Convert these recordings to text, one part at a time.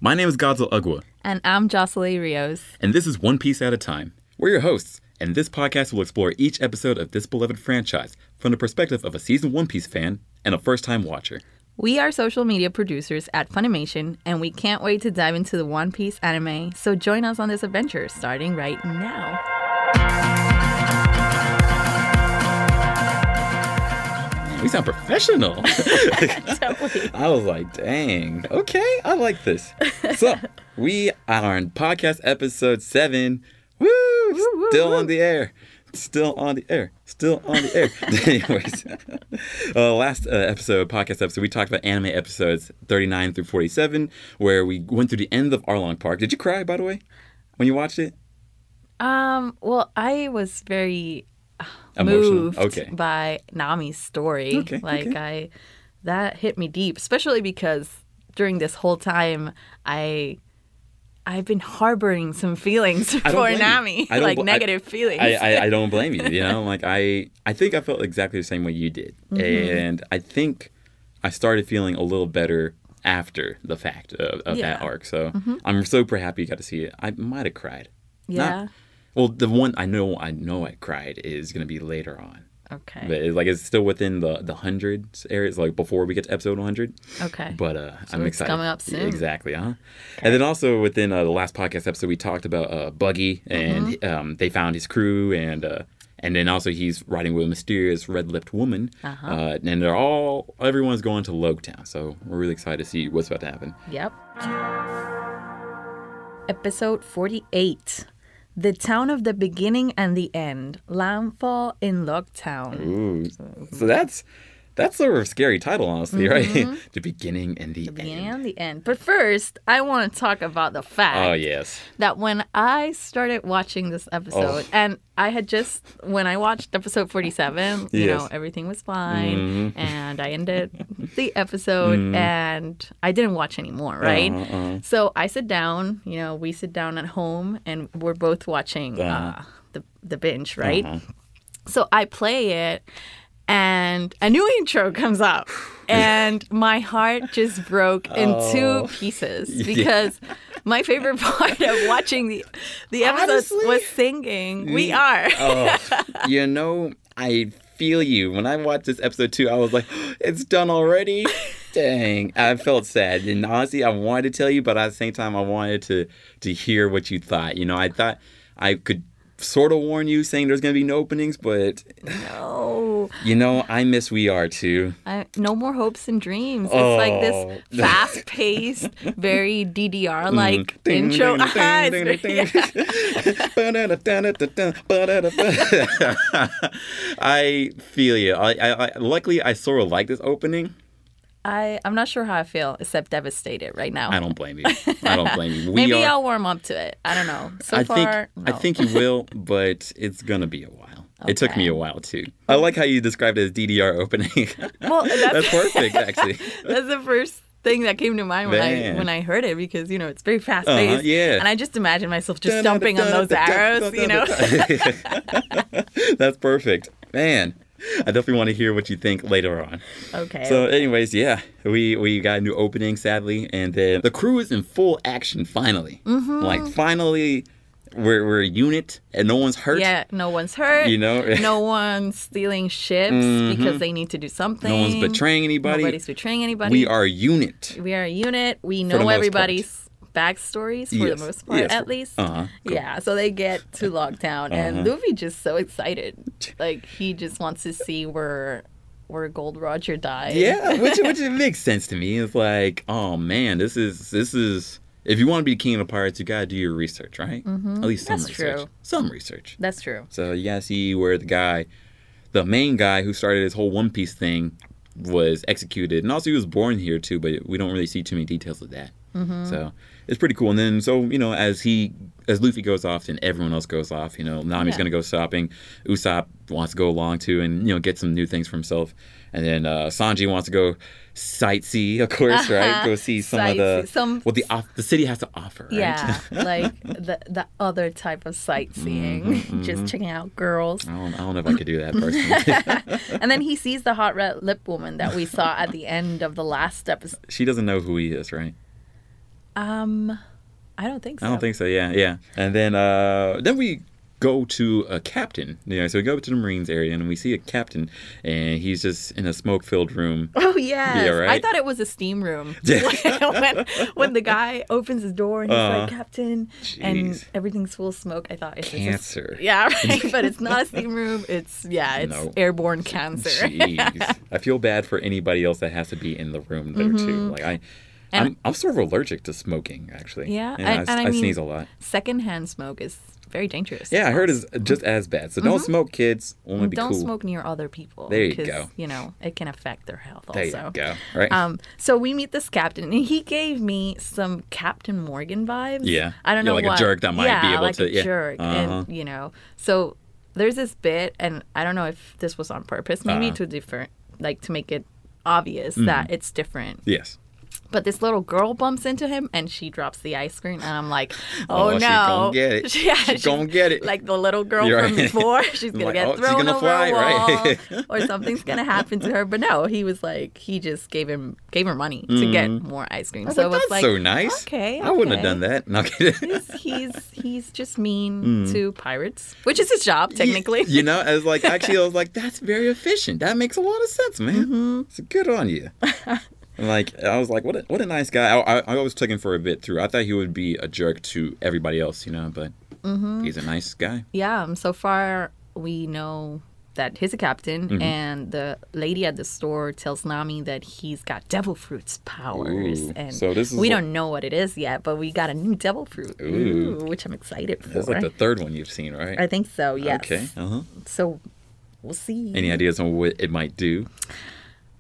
My name is Godswill Ugwa. And I'm Josellie Rios. And this is One Piece at a Time. We're your hosts, and this podcast will explore each episode of this beloved franchise from the perspective of a seasoned One Piece fan and a first-time watcher. We are social media producers at Funimation, and we can't wait to dive into the One Piece anime, so join us on this adventure starting right now. We sound professional. Totally. I was like, dang, okay, I like this. So, we are on podcast episode 7. Woo! Still on the air. Still on the air. Still on the air. Anyways, last podcast episode, we talked about anime episodes 39 through 47, where we went through the end of Arlong Park. Did you cry, by the way, when you watched it? Well, I was very emotional. Moved by Nami's story. That hit me deep, especially because during this whole time I've been harboring some feelings for Nami, like negative feelings. I don't blame you. You know, like I think I felt exactly the same way you did, and I think I started feeling a little better after the fact of that arc. So I'm super happy you got to see it. I might have cried. Yeah. Well, the one I know I cried is going to be later on. Okay. But it's still within the hundreds areas, like before we get to episode 100. Okay. But so I'm it's excited. Coming up soon. Exactly. Okay. And then also within the last podcast episode, we talked about Buggy, and they found his crew, and then also he's riding with a mysterious red-lipped woman. And everyone's going to Loguetown. So we're really excited to see what's about to happen. Yep. Episode 48. The Town of the Beginning and the End. Landfall in Loguetown. Ooh. So that's sort of a scary title, honestly, right? The beginning and the end. The beginning and the end. But first, I want to talk about the fact that when I started watching this episode, and I had just, when I watched episode 47, you know, everything was fine, and I ended the episode, and I didn't watch anymore, right? So I sit down, we sit down at home, and we're both watching the binge, right? So I play it, and a new intro comes up, and my heart just broke in two pieces because my favorite part of watching the episodes was singing. We are. I feel you. When I watched this episode 2, I was like, it's done already? Dang. I felt sad. And honestly, I wanted to tell you, but at the same time, I wanted to hear what you thought. I thought I could sort of warn you saying there's going to be no openings, but no. I miss We Are too. No more hopes and dreams. It's like this fast-paced, very DDR-like intro. I feel you. Luckily, I sort of like this opening. I'm not sure how I feel, except devastated right now. I don't blame you. Maybe I'll warm up to it. I don't know. I think you will, but it's going to be a while. Okay. It took me a while, too. I like how you described it as DDR opening. Well, that's perfect, actually. That's the first thing that came to mind when I heard it, because, it's very fast-paced. And I just imagine myself just jumping on those arrows, That's perfect. Man. I definitely want to hear what you think later on. Okay. So anyways, we got a new opening, sadly. And then the crew is in full action, finally. Like, finally, we're a unit and no one's hurt. Yeah, no one's hurt. No one's stealing ships because they need to do something. No one's betraying anybody. Nobody's betraying anybody. We are a unit. We know everybody's backstories for the most part, at least. Cool. Yeah, so they get to Loguetown, and Luffy just so excited. Like, he just wants to see where Gold Roger died. Yeah, which makes sense to me. It's like, oh man, this is if you want to be king of the pirates, you gotta do your research, right? At least some research. True. Some research. That's true. So you gotta see where the main guy who started this whole One Piece thing was executed, and also he was born here too, but we don't really see too many details of that. So it's pretty cool. And then, as Luffy goes off and everyone else goes off, Nami's going to go shopping. Usopp wants to go along too and, get some new things for himself. And then Sanji wants to go sightsee, of course, right? Go see some of the city has to offer, right? Yeah, like the other type of sightseeing, just checking out girls. I don't know if I could do that personally. And then he sees the hot red lip woman that we saw at the end of the last episode. She doesn't know who he is, right? I don't think so. I don't think so. Yeah. And then we go to a captain. So we go to the Marines area and we see a captain, and he's just in a smoke-filled room. Oh yes, right? I thought it was a steam room. when the guy opens his door and he's like, "Captain," and everything's full of smoke. I thought it's cancer. Right. But it's not a steam room. It's airborne cancer. Jeez, I feel bad for anybody else that has to be in the room there too. Like I'm sort of allergic to smoking, actually. Yeah, and I sneeze a lot. Secondhand smoke is very dangerous. Yeah, I heard it's just as bad. So don't smoke, kids. Only be cool. Don't smoke near other people. There you go. It can affect their health also. There you go. Right. So we meet this captain, and he gave me some Captain Morgan vibes. Yeah. I don't know like what. a jerk that might be able to. Yeah, like a jerk. And, so there's this bit, and I don't know if this was on purpose, maybe to make it obvious that it's different. Yes. But this little girl bumps into him, and she drops the ice cream, and I'm like, oh no. She's gonna get it. She's gonna get it. Like the little girl from before. She's going to get thrown over a wall, or something's going to happen to her. But no, he was like, he just gave her money to get more ice cream. So that's like, so nice. Okay. I wouldn't have done that. No, he's just mean to pirates, which is his job, technically. I was like, that's very efficient. That makes a lot of sense, man. It's good on you. Like, I was like, what a nice guy. I always took him for a bit through. I thought he would be a jerk to everybody else, but he's a nice guy. Yeah, so far we know that he's a captain, and the lady at the store tells Nami that he's got devil fruits powers. And so we don't know what it is yet, but we got a new devil fruit, which I'm excited for. That's like the third one you've seen, right? I think so, yes. Okay, So we'll see. Any ideas on what it might do?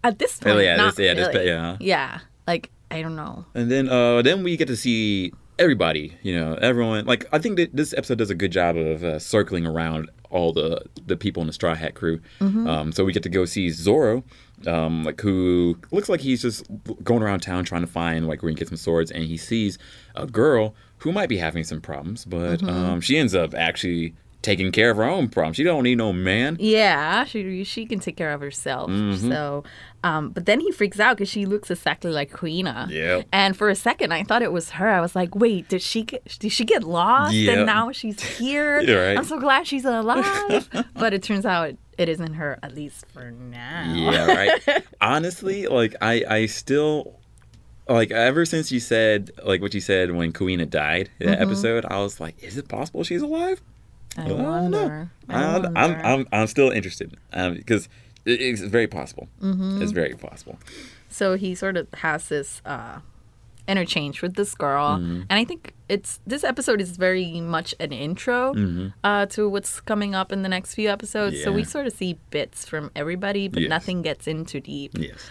At this point, not really. Yeah. Like, I don't know. And then we get to see everybody, everyone. Like, I think that this episode does a good job of circling around all the people in the Straw Hat crew. So we get to go see Zoro, who looks like he's just going around town trying to find, where he can get some swords. And he sees a girl who might be having some problems, but she ends up actually taking care of her own problems. She don't need no man. Yeah, she can take care of herself. So, but then he freaks out because she looks exactly like Kuina. Yeah. And for a second, I thought it was her. I was like, wait, did she get lost? Yep. And now she's here. Right. I'm so glad she's alive. But it turns out it isn't her, at least for now. Yeah, right. Honestly, I still. Ever since you said, what you said when Kuina died in that episode, I was like, is it possible she's alive? I wonder. I'm still interested because it's very possible. It's very possible. So he sort of has this interchange with this girl, and I think this episode is very much an intro to what's coming up in the next few episodes. Yeah. So we sort of see bits from everybody, but nothing gets in too deep. Yes.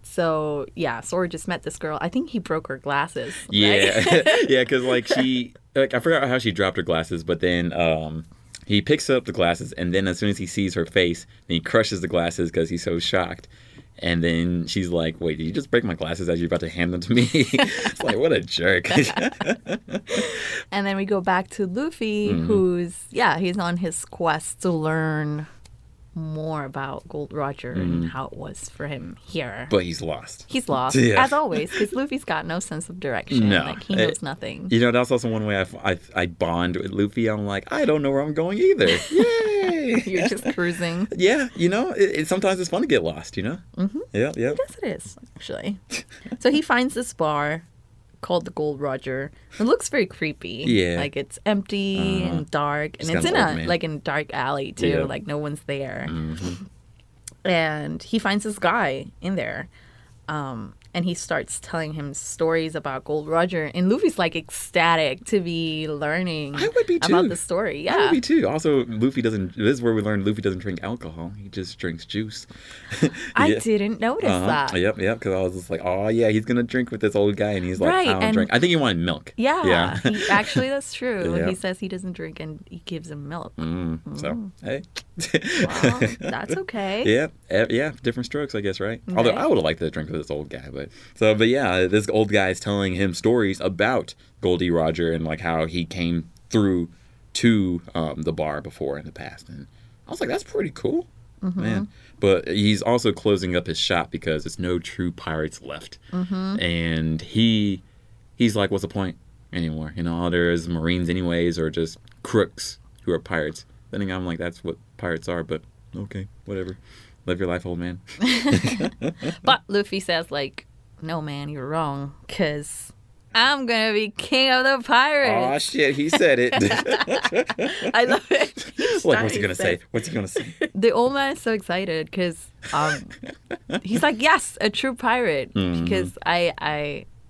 So, yeah, Sora just met this girl. I think he broke her glasses. Yeah. Yeah, because, she... I forgot how she dropped her glasses, but then he picks up the glasses, and then as soon as he sees her face, then he crushes the glasses because he's so shocked. And then she's like, wait, did you just break my glasses as you're about to hand them to me? It's like, what a jerk. And then we go back to Luffy, he's on his quest to learn more about Gold Roger and how it was for him here. But he's lost. He's lost, as always, because Luffy's got no sense of direction. No. He knows nothing. That's also one way I bond with Luffy. I'm like, I don't know where I'm going either. Yay! You're just cruising. Yeah, sometimes it's fun to get lost, Mm-hmm. Yeah. Yes, it is, actually. So he finds this bar called the Gold Roger. It looks very creepy. Yeah. It's empty and dark. And it's in a dark alley, too. Yeah. No one's there. And he finds this guy in there. And he starts telling him stories about Gold Roger. And Luffy's ecstatic to be learning about the story. Yeah. I would be too. Also, this is where we learned Luffy doesn't drink alcohol. He just drinks juice. I didn't notice that. Yep, because I was just like, oh yeah, he's going to drink with this old guy. And he's like, I don't drink. I think he wanted milk. Yeah. Actually, that's true. Yeah. He says he doesn't drink and he gives him milk. So, hey. Well, that's okay. Yeah, different strokes, I guess, right? Okay. Although I would have liked to drink with this old guy, but this old guy is telling him stories about Goldie Roger and how he came through to the bar before in the past, and I was like, that's pretty cool, man. But he's also closing up his shop because there's no true pirates left, and he he's like, what's the point anymore? You know, all there is Marines anyways, or just crooks who are pirates. Then I'm like, that's what pirates are, but okay, whatever. Live your life, old man. But Luffy says, like, no, man, you're wrong, because I'm going to be king of the pirates. Oh, shit, he said it. I love it. Like, what's he going to say? What's he going to say? The old man is so excited because he's like, yes, a true pirate. Because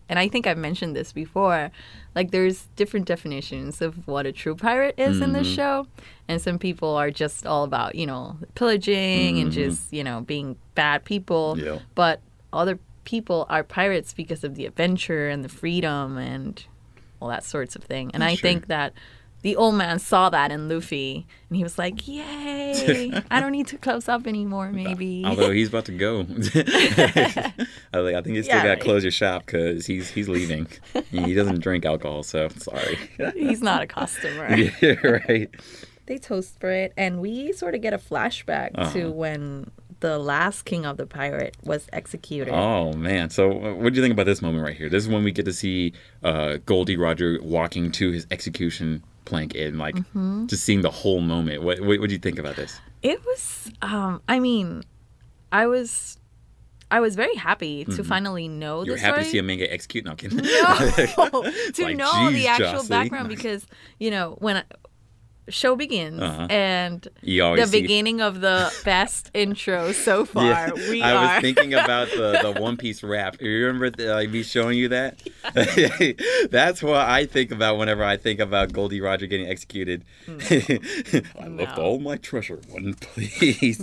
and I think I've mentioned this before, like there's different definitions of what a true pirate is in this show. And some people are just all about, you know, pillaging and just, you know, being bad people. Yeah. But other people are pirates because of the adventure and the freedom and all that sorts of thing. And I think that the old man saw that in Luffy, and he was like, yay, I don't need to close up anymore, maybe. Although he's about to go. I think you still got to close your shop because he's leaving. He doesn't drink alcohol, so sorry. He's not a customer. Yeah, right. They toast for it, and we sort of get a flashback to when the last king of the pirate was executed. Oh, man. So what do you think about this moment right here? This is when we get to see Goldie Roger walking to his execution plank and like just seeing the whole moment. What do you think about this? It was I mean, I was very happy to finally know the story. You're happy to see a man get executed? No, I'm kidding. No, to like, know the actual Josellie. background, because, you know, when show begins and the beginning of the best intro so far. Yeah, I was thinking about the One Piece rap. You remember me showing you that? Yeah. That's what I think about whenever I think about Goldie Roger getting executed. I left all my treasure one place.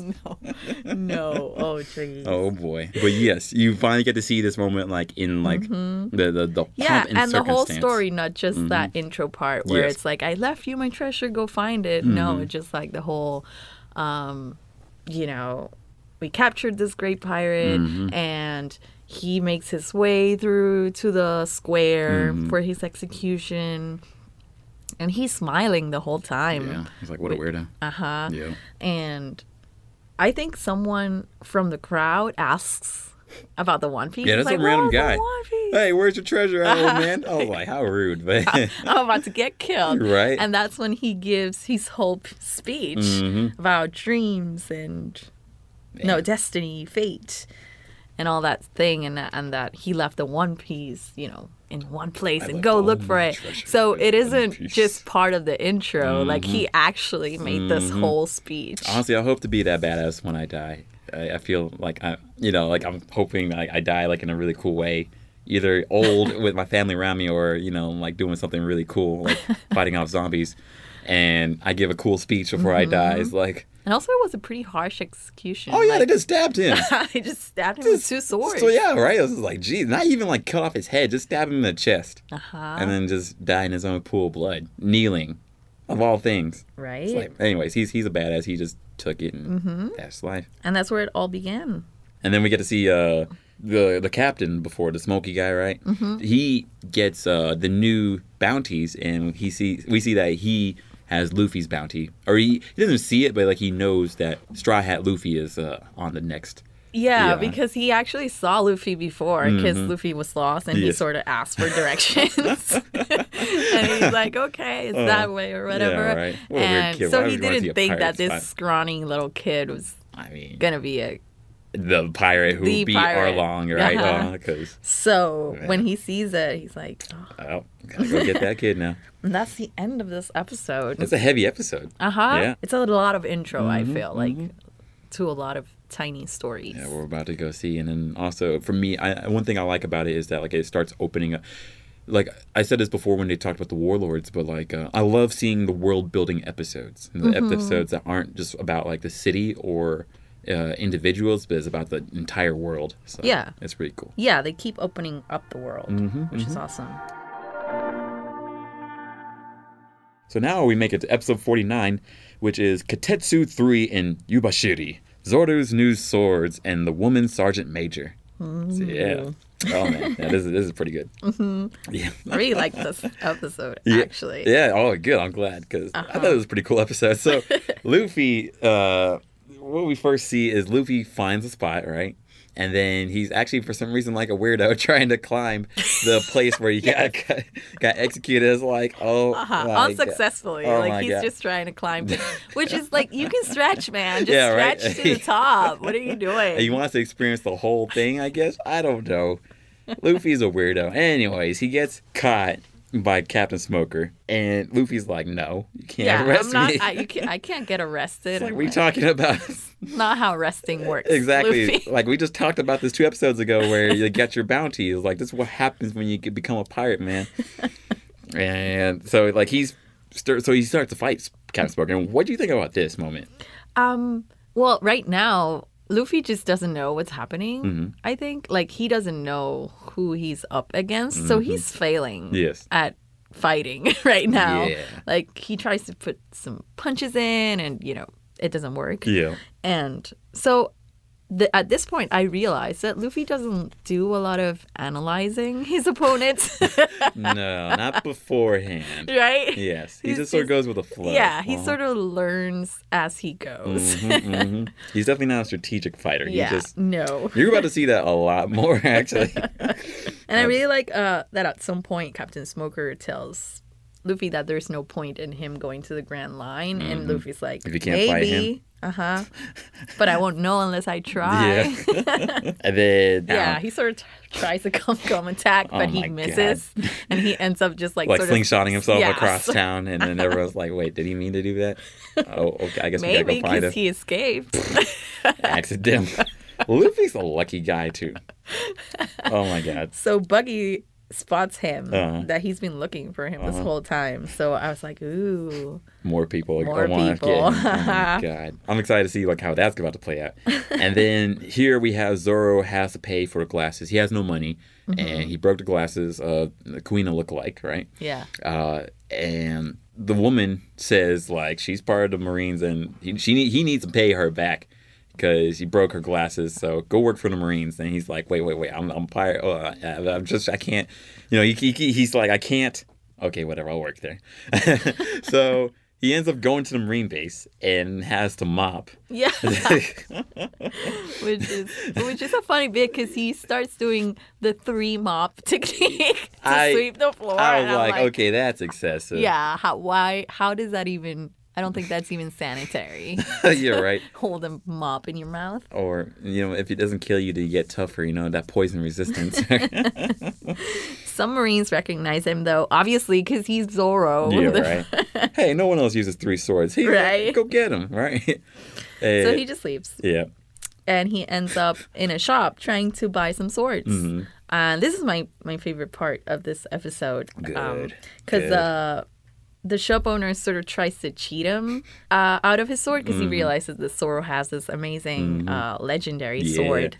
No. Oh, jeez. Oh boy. But yes, you finally get to see this moment like in like the pomp and the whole story, not just that intro part where it's like, I left you my treasure, go find it. No, it's just like the whole you know, we captured this great pirate and he makes his way through to the square for his execution, and he's smiling the whole time. Yeah, he's like, what a weirdo. Yeah. And I think someone from the crowd asks about the One Piece. Yeah, that's like, a random guy. Hey, where's your treasure, old man? I was like, how rude. But I'm about to get killed. Right. And that's when he gives his whole speech about dreams and destiny, fate, and all that thing, and that he left the One Piece, you know, in one place and go look for it. So it isn't just part of the intro. Like, he actually made this whole speech. Honestly, I hope to be that badass when I die. I feel like I'm hoping I die like in a really cool way, either old with my family around me, or like doing something really cool, like fighting off zombies, and I give a cool speech before I die. It's like, and also it was a pretty harsh execution. Oh yeah, they just stabbed him. They just stabbed him with 2 swords. So yeah, right. It was like, geez, not even like cut off his head, just stab him in the chest, and then just die in his own pool of blood, kneeling, of all things. Right. It's like, anyways, he's a badass. He just took it, and that's life. And that's where it all began. And then we get to see the captain before, the smoky guy, right? He gets the new bounties, and we see that he has Luffy's bounty, or he doesn't see it, but like he knows that Straw Hat Luffy is on the next. Yeah, because he actually saw Luffy before, because Luffy was lost, and he sort of asked for directions. And he's like, okay, it's that way or whatever. Yeah, right. What a and weird kid. so he didn't think that this scrawny little kid was going to be the pirate who beat Arlong, right? So when he sees it, he's like, oh, gotta go get that kid now. And that's the end of this episode. It's a heavy episode. Yeah. It's a lot of intro, I feel, like, to a lot of tiny stories. Yeah, we're about to go see. And then also, for me, one thing I like about it is that, like, it starts opening up. Like, I said this before when they talked about the warlords, but, like, I love seeing the world-building episodes. The episodes that aren't just about, like, the city or individuals, but it's about the entire world. So yeah. It's pretty cool. Yeah, they keep opening up the world, which is awesome. So now we make it to episode 49, which is Katetsu 3 in Yubashiri, Zoro's new swords, and the woman sergeant major. So, yeah. Oh, man. Yeah, this is pretty good. Yeah. I really like this episode, actually. Yeah. Oh, good. I'm glad, because I thought it was a pretty cool episode. So, Luffy, what we first see is Luffy finds a spot, right? And then he's actually, for some reason, like a weirdo, trying to climb the place where he got executed. It's like, unsuccessfully. Like, he's just trying to climb, which is like, you can stretch, man. Just stretch to the top. What are you doing? He wants to experience the whole thing, I guess. I don't know. Luffy's a weirdo. Anyways, he gets caught by Captain Smoker, and Luffy's like, "No, you can't arrest me. I can't get arrested." It's like, what are you talking about? Not how arresting works. Exactly. Luffy. Like, we just talked about this 2 episodes ago, where you get your bounty. It's like, this is what happens when you become a pirate, man. And so, like, he starts to fight Captain Smoker. And what do you think about this moment? Well, right now, Luffy just doesn't know what's happening, I think. Like, he doesn't know who he's up against, so he's failing at fighting right now. Yeah. Like, he tries to put some punches in, and, it doesn't work. Yeah. And so at this point, I realized that Luffy doesn't do a lot of analyzing his opponents. No, not beforehand. Right? Yes. He just sort of goes with the flow. Yeah, he sort of learns as he goes. He's definitely not a strategic fighter. No. You're about to see that a lot more, actually. And I really like that at some point, Captain Smoker tells Luffy that there's no point in him going to the Grand Line. And Luffy's like, if you can't fight him. But I won't know unless I try. Yeah. And then he sort of tries to come attack, but he misses. God. And he ends up just like sort slingshotting himself across town, and then everyone's like, wait, did he mean to do that? Oh, okay, I guess we gotta go find him. Maybe because he escaped. Accident. Luffy's a lucky guy too. Oh my God. So Buggy spots him, that he's been looking for him this whole time. So I was like, ooh. More people. Oh my God. I'm excited to see how that's about to play out. And then here we have Zoro has to pay for the glasses. He has no money, and he broke the glasses of the Kuina lookalike, right? Yeah. And the woman says, like, she's part of the Marines, and he needs to pay her back because he broke her glasses, so go work for the Marines. And he's like, wait, I'm a pirate. I can't, he's like, I can't. Okay, whatever, I'll work there. So he ends up going to the Marine base and has to mop. Yeah. which is a funny bit because he starts doing the 3 mop technique to sweep the floor. I was like, okay, that's excessive. Yeah, how does that even... I don't think that's even sanitary. You're right. Hold a mop in your mouth. Or, if it doesn't kill you, do you get tougher? That poison resistance. Some Marines recognize him, though, obviously, because he's Zoro. Yeah, right. Hey, no one else uses 3 swords. He's right. Like, go get him, right? So he just leaves. Yeah. And he ends up in a shop trying to buy some swords. And this is my favorite part of this episode. Good. Because the shop owner sort of tries to cheat him out of his sword because he realizes that Zoro has this amazing legendary sword.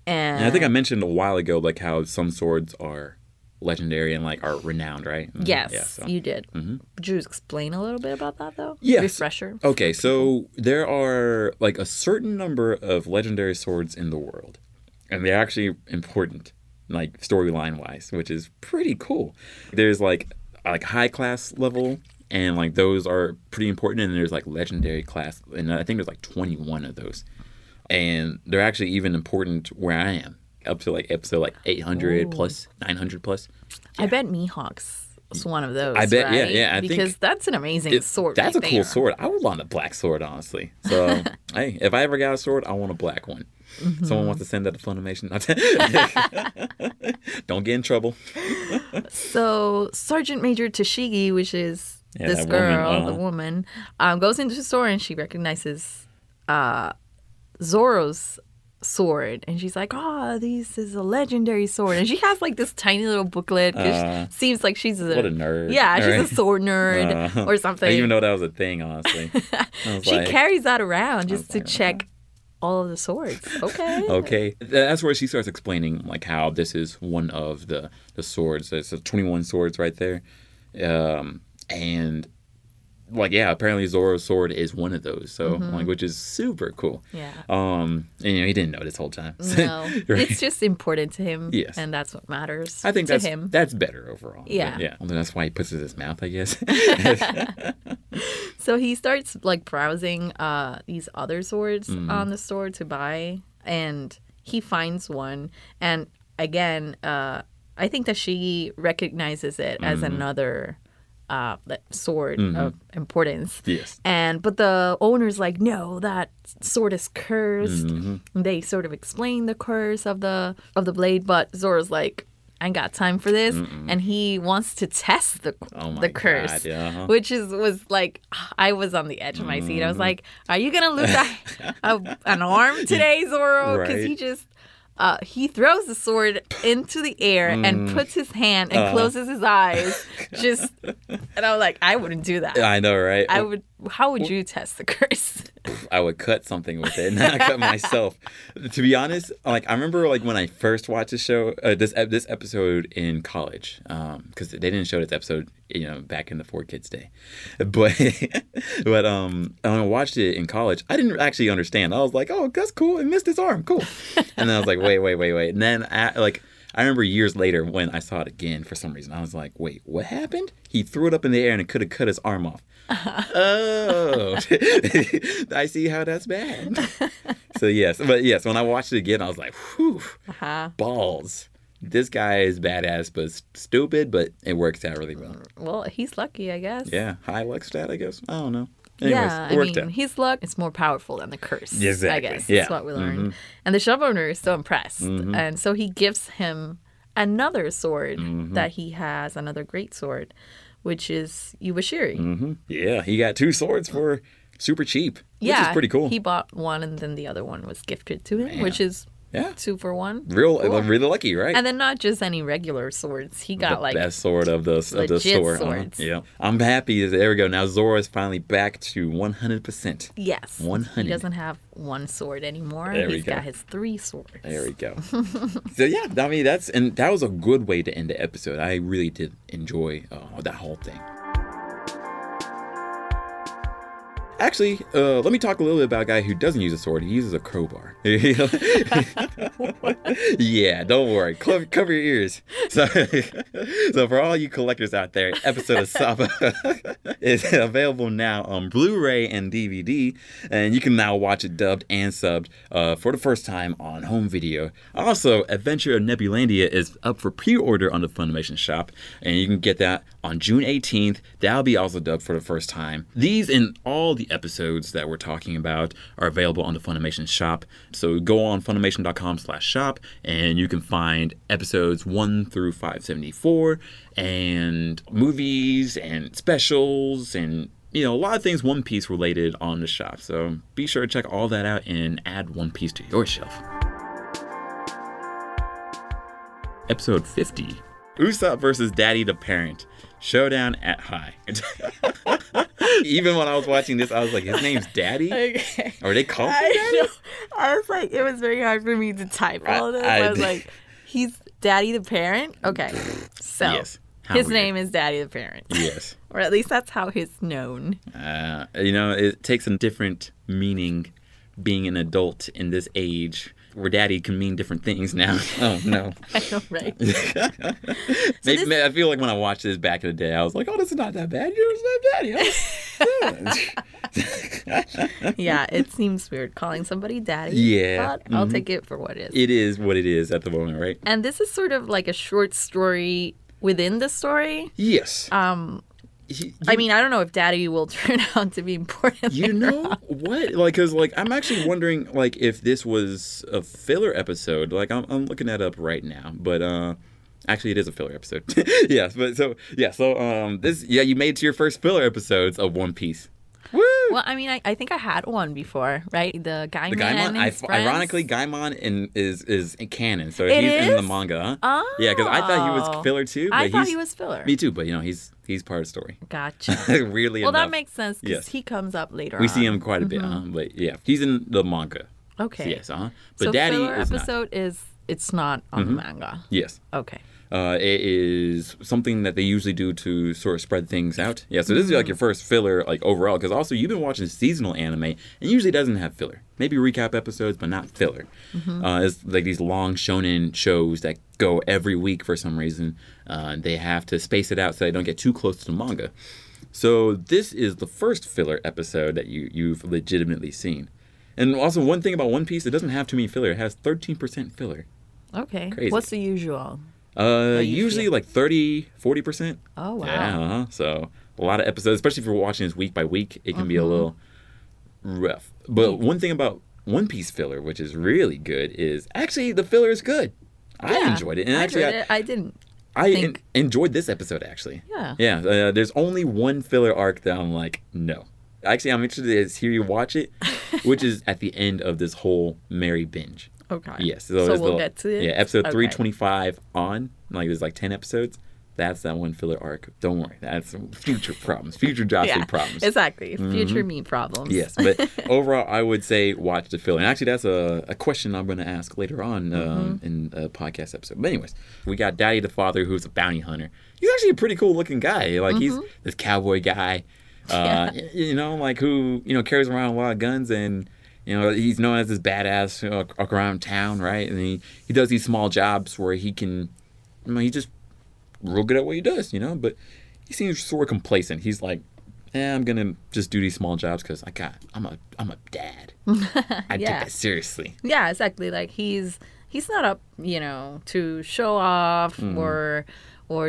And I think I mentioned a while ago like how some swords are legendary and like are renowned, right? Yes, you did. Would you explain a little bit about that though? Yes. Refresher. Okay, so there are like a certain number of legendary swords in the world, and they're actually important, like storyline wise, which is pretty cool. There's like high class level, and like those are pretty important, and there's like legendary class, and I think there's like 21 of those, and they're actually even important where I am, up to like episode like 800 plus 900 plus. I bet Mihawk's was one of those. I bet, right? yeah. I because think that's an amazing sword. That's a cool sword. I would want a black sword, honestly. So hey, if I ever got a sword, I want a black one. Someone wants to send that to Funimation. Don't get in trouble. So Sergeant Major Tashigi, which is this girl, the woman, goes into the store and she recognizes Zoro's sword, and she's like, this is a legendary sword, and she has like this tiny little booklet because seems like she's what a nerd. Yeah, she's a sword nerd or something. I didn't even know that was a thing, honestly. She carries that around just to check all of the swords. Okay. That's where she starts explaining like how this is one of the swords. There's 21 swords right there, and like apparently Zoro's sword is one of those. So like, which is super cool. Yeah. And he didn't know this whole time. No, right? It's just important to him. Yes, and that's what matters. I think to him. That's better overall. Yeah. But, well, that's why he puts it in his mouth, I guess. So he starts like browsing these other swords on the store to buy, and he finds one. And again, I think that she recognizes it as another sword of importance. Yes. But the owner's like, no, that sword is cursed. They sort of explain the curse of the blade, but Zoro's like, I ain't got time for this. And he wants to test the curse, which was like, I was on the edge of my seat. I was like, are you going to lose an arm today, Zoro? Because he just... he throws the sword into the air and puts his hand and closes his eyes. And I was like, I wouldn't do that. I know, right? How would you test the curse? I would cut something with it, not cut myself. To be honest, like I remember, like when I first watched the show, this episode in college, because they didn't show this episode, back in the 4Kids day, but when I watched it in college, I didn't actually understand. I was like, oh, that's cool. It missed his arm, cool. And then I was like, wait, and then I remember years later when I saw it again for some reason, I was like, wait, what happened? He threw it up in the air and it could have cut his arm off. Oh, I see how that's bad. So yes, when I watched it again, I was like, whew, balls. This guy is badass, but stupid, but it works out really well. Well, he's lucky, I guess. Yeah, high luck stat, I guess. I don't know. Anyways, it worked out. His luck is more powerful than the curse. Exactly. I guess that's what we learned. And the shop owner is so impressed, and so he gives him another sword that he has, another great sword, which is Iwashiri. Yeah, he got 2 swords for super cheap, which is pretty cool. He bought one, and then the other one was gifted to him, which is 2 for 1. Really lucky, right? And then not just any regular swords. He got the best sword of the store. Swords. Yeah, I'm happy. There we go. Now Zoro is finally back to 100%. Yes, 100. He doesn't have 1 sword anymore. He's got his 3 swords. There we go. So yeah, I mean that was a good way to end the episode. I really did enjoy that whole thing. Actually, let me talk a little bit about a guy who doesn't use a sword. He uses a crowbar. Yeah, don't worry. Cover your ears. So for all you collectors out there, episode of Saba is available now on Blu-ray and DVD, and you can now watch it dubbed and subbed for the first time on home video. Also, Adventure of Nebulandia is up for pre-order on the Funimation shop, and you can get that on June 18th. That'll be also dubbed for the first time. These and all the episodes that we're talking about are available on the Funimation shop. So go on Funimation.com/shop and you can find episodes 1 through 574 and movies and specials and a lot of things One Piece related on the shop. So be sure to check all that out and add One Piece to your shelf. Episode 50. Usopp versus Daddy the Parent. Showdown at High. Even when I was watching this, I was like, his name's Daddy? Okay. Are they called Daddy? I was like, it was very hard for me to type all of this. I was like, he's Daddy the Parent? Okay. So, yes. His name is Daddy the Parent. Yes. Or at least that's how he's known. It takes a different meaning being an adult in this age. Where daddy can mean different things now. Oh, no. I know, right? I feel like when I watched this back in the day, I was like, oh, this is not that bad. You're not daddy. Yeah, it seems weird calling somebody daddy. Yeah. But I'll take it for what it is. It is what it is at the moment, right? And this is sort of like a short story within the story. Yes. I mean, I don't know if Daddy will turn out to be important. You know what? Because I'm actually wondering, if this was a filler episode. I'm looking that up right now, but actually, it is a filler episode. Yes, but so you made it to your first filler episodes of One Piece. Woo! Well, I mean, I think I had one before, right? The Gaimon and his friends. Ironically, Gaimon is in canon, so he's in the manga. Huh? Oh. Yeah, because I thought he was filler too. But I thought he was filler. Me too, but he's part of the story. Gotcha. Weirdly enough. Well, that makes sense because he comes up later on. We see him quite a bit, but yeah, he's in the manga. Okay. So, yes, But so Daddy filler is episode it's not on the manga. Yes. Okay. It is something that they usually do to sort of spread things out. Yeah, so this is your first filler overall, because also you've been watching seasonal anime and usually doesn't have filler. Maybe recap episodes, but not filler. It's these long shonen shows that go every week for some reason. They have to space it out so they don't get too close to the manga. So this is the first filler episode that you've legitimately seen. And also, one thing about One Piece, it doesn't have too many filler. It has 13% filler. Okay. Crazy. What's the usual? Usually like 30-40%. Oh, wow. Yeah, so a lot of episodes, especially if you're watching this week by week, it can be a little rough. But one thing about One Piece filler, which is really good, is actually the filler is good. I enjoyed it. And actually, I didn't. I enjoyed this episode, actually. Yeah. Yeah, there's only one filler arc that I'm like, no. Actually, I'm interested to hear you watch it, which is at the end of this whole Mary binge. Okay. Yes. So we'll get to it? Yeah, episode 325 on. Like, there's like 10 episodes. That's that one filler arc. Don't worry. That's future problems. Future Josellie problems. Exactly. Future me problems. Yes. But overall, I would say watch the filler. And actually, that's a question I'm going to ask later on in a podcast episode. But anyways, we got Daddy the Father, who's a bounty hunter. He's actually a pretty cool looking guy. Like, he's this cowboy guy, you know, like who, you know, carries around a lot of guns and, you know, he's known as this badass around town, right? And he does these small jobs where he can, you know, he just real good at what he does, you know, but he seems sort of complacent. He's like, I'm gonna just do these small jobs because I'm a dad. I take that seriously. Yeah, exactly. Like he's not up, you know, to show off or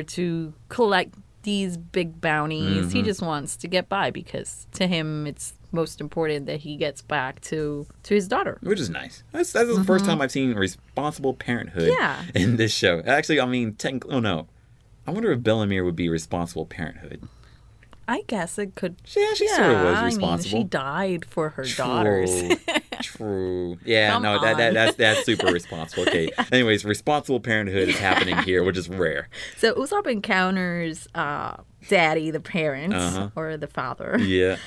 to collect these big bounties. He just wants to get by because to him it's most important that he gets back to his daughter, which is nice. That's the first time I've seen responsible parenthood in this show. Actually, I mean, technically, no. I wonder if Bellamere would be responsible parenthood. I guess it could. Yeah, she sort of was responsible. I mean, she died for her daughters. True. Yeah, that's super responsible. Okay. Anyways, responsible parenthood is happening here, which is rare. So Usopp encounters Daddy, the parent, or the father. Yeah.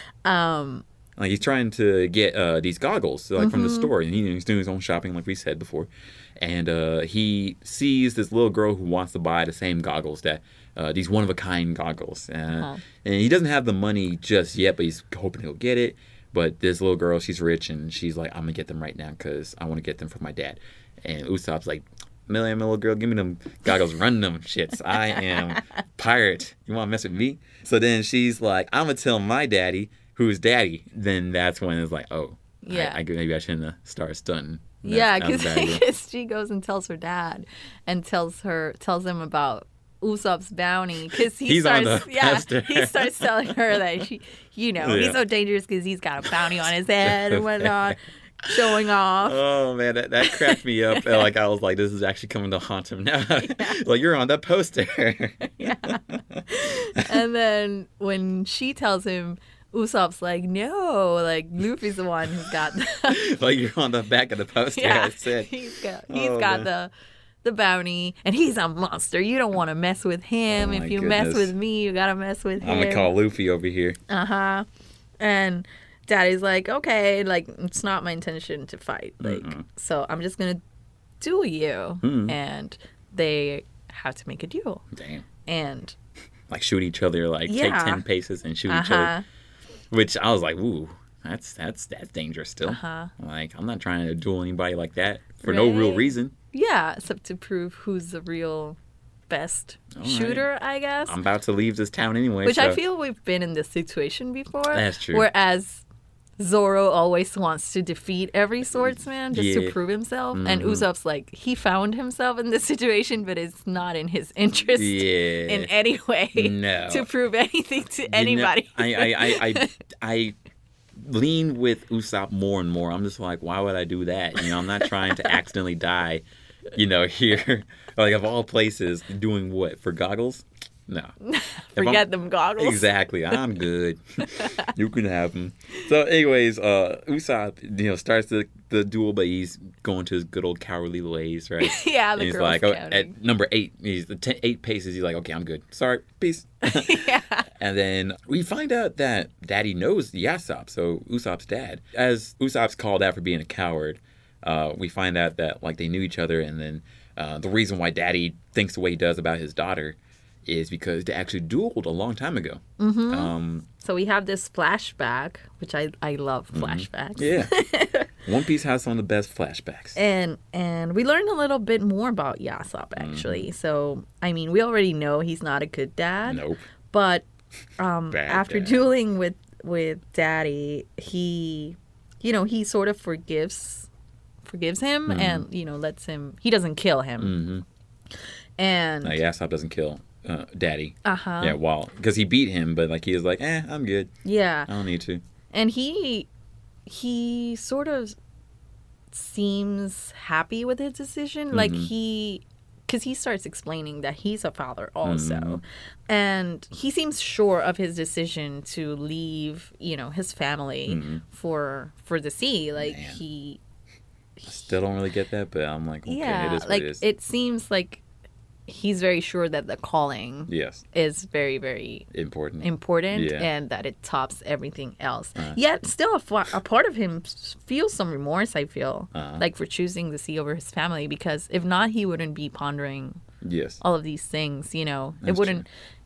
Like he's trying to get these goggles like from the store, and he's doing his own shopping, like we said before. And he sees this little girl who wants to buy the same goggles, that these one-of-a-kind goggles. And he doesn't have the money just yet, but he's hoping he'll get it. But this little girl, she's rich, and she's like, I'm going to get them right now because I want to get them for my dad. And Usopp's like, Million, little girl, give me them goggles, run them shits. I am pirate. You want to mess with me? So then she's like, I'm going to tell my daddy, who's daddy. Then that's when it's like, oh, yeah, maybe I shouldn't have started stunting. Yeah, because she goes and tells her dad and tells him about Usopp's bounty because he starts telling her that he's so dangerous because he's got a bounty on his head and whatnot, showing off. Oh man, that cracked me up. Like I was like, this is actually coming to haunt him now. Like you're on that poster. Yeah. And then when she tells him, Usopp's like, no, like Luffy's the one who's got like you're on the back of the poster. Yeah, I said. He's got the bounty, and he's a monster. You don't want to mess with him. If you mess with me, you gotta mess with him. I'm gonna call Luffy over here. And Daddy's like, okay, like it's not my intention to fight. Like, so I'm just gonna duel you, and they have to make a duel. Damn. And like shoot each other, like take 10 paces and shoot each other. Which I was like, ooh, that's dangerous still. Like, I'm not trying to duel anybody like that for no real reason. Yeah, except to prove who's the real best shooter, I guess. I'm about to leave this town anyway. Which I feel we've been in this situation before. That's true. Whereas Zoro always wants to defeat every swordsman just to prove himself. And Usopp's like, he found himself in this situation, but it's not in his interest in any way to prove anything to anybody. I lean with Usopp more and more. I'm just like, why would I do that? You know, I'm not trying to accidentally die, here. Like, of all places, doing what? For goggles? No. Forget them goggles. Exactly. I'm good. You can have them. So, anyways, Usopp, starts the duel, but he's going to his good old cowardly ways, right? Yeah, the girl's like, at number 8, he's 8 paces. He's like, okay, I'm good. Sorry, peace. Yeah. And then we find out that Daddy knows Yasopp, so Usopp's dad. As Usopp's called out for being a coward, we find out that like they knew each other, and then the reason why Daddy thinks the way he does about his daughter is because they actually dueled a long time ago. So we have this flashback, which I love flashbacks. Yeah. One Piece has some of the best flashbacks. And we learned a little bit more about Yasopp, actually. So, I mean, we already know he's not a good dad. Nope. But after dueling with Daddy, he he sort of forgives him and, lets him, he doesn't kill him. And Yasopp doesn't kill Daddy. Yeah, because he beat him, but like he was like, I'm good. Yeah. I don't need to. And he sort of seems happy with his decision. Like because he starts explaining that he's a father also. And he seems sure of his decision to leave, his family for the sea. Like I still don't really get that, but I'm like, okay, it is what it is. It seems like he's very sure that the calling is very, very important and that it tops everything else. Yet still a part of him feels some remorse, I feel, like for choosing the sea over his family, because if not, he wouldn't be pondering all of these things. It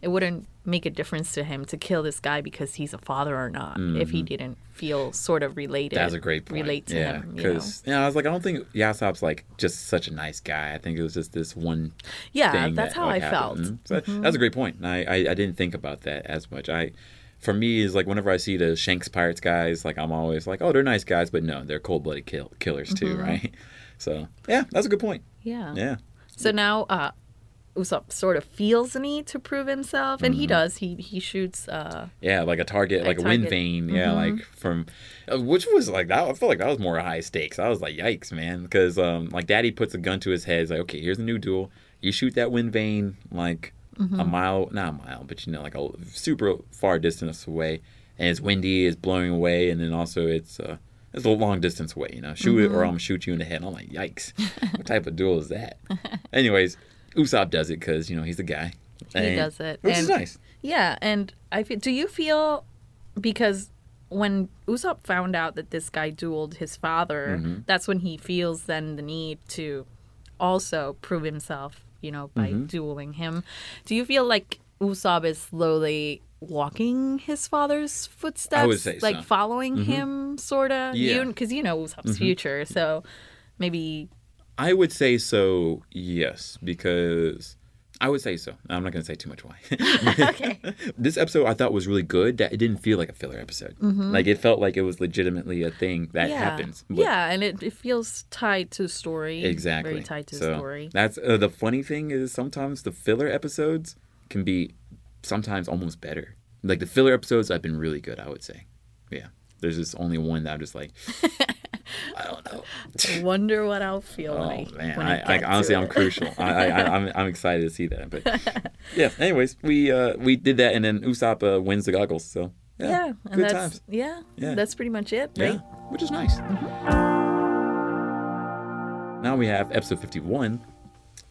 wouldn't make a difference to him to kill this guy because he's a father or not if he didn't feel sort of related. That's a great point. Relate to him. Because I was like, I don't think Yasopp's like just such a nice guy. I think it was just this one thing that's how I felt. So that's a great point. I didn't think about that as much. For me, is like whenever I see the Shanks Pirates guys, like I'm always like, oh, they're nice guys, but no, they're cold-blooded killers too, right? So yeah, that's a good point. Yeah. So now Usopp sort of feels the need to prove himself, and he does. He shoots. Like a target, like a wind vane. Yeah, like from, which was like that. I feel like that was more high stakes. I was like, yikes, man, because like Daddy puts a gun to his head. He's like, okay, here's a new duel. You shoot that wind vane like a mile, not a mile, but like a super far distance away, and it's windy, it's blowing away, and then also it's a long distance away. Shoot it or I'm gonna shoot you in the head. I'm like, yikes, what type of duel is that? Anyways. Usopp does it because, he's the guy. He does it. Which is nice. Yeah, and do you feel, because when Usopp found out that this guy dueled his father, that's when he feels then the need to also prove himself, by dueling him. Do you feel like Usopp is slowly walking his father's footsteps? I would say like following him, sort of? Yeah. Because Usopp's future, so maybe... I would say so, yes, because I would say so. I'm not going to say too much why. Okay. This episode I thought was really good. That it didn't feel like a filler episode. Like it felt like it was legitimately a thing that happens. But and it feels tied to the story. Exactly. Very tied to the story. That's the funny thing is sometimes the filler episodes can be sometimes almost better. Like the filler episodes have been really good, I would say. Yeah. There's just only one that I'm just like... I don't know. I wonder what I'll feel I honestly, I'm crucial. I'm excited to see that. But yeah, anyways, we did that, and then Usopp wins the goggles. So and good times. Yeah, that's pretty much it, right? Yeah, which is nice. Now we have episode 51,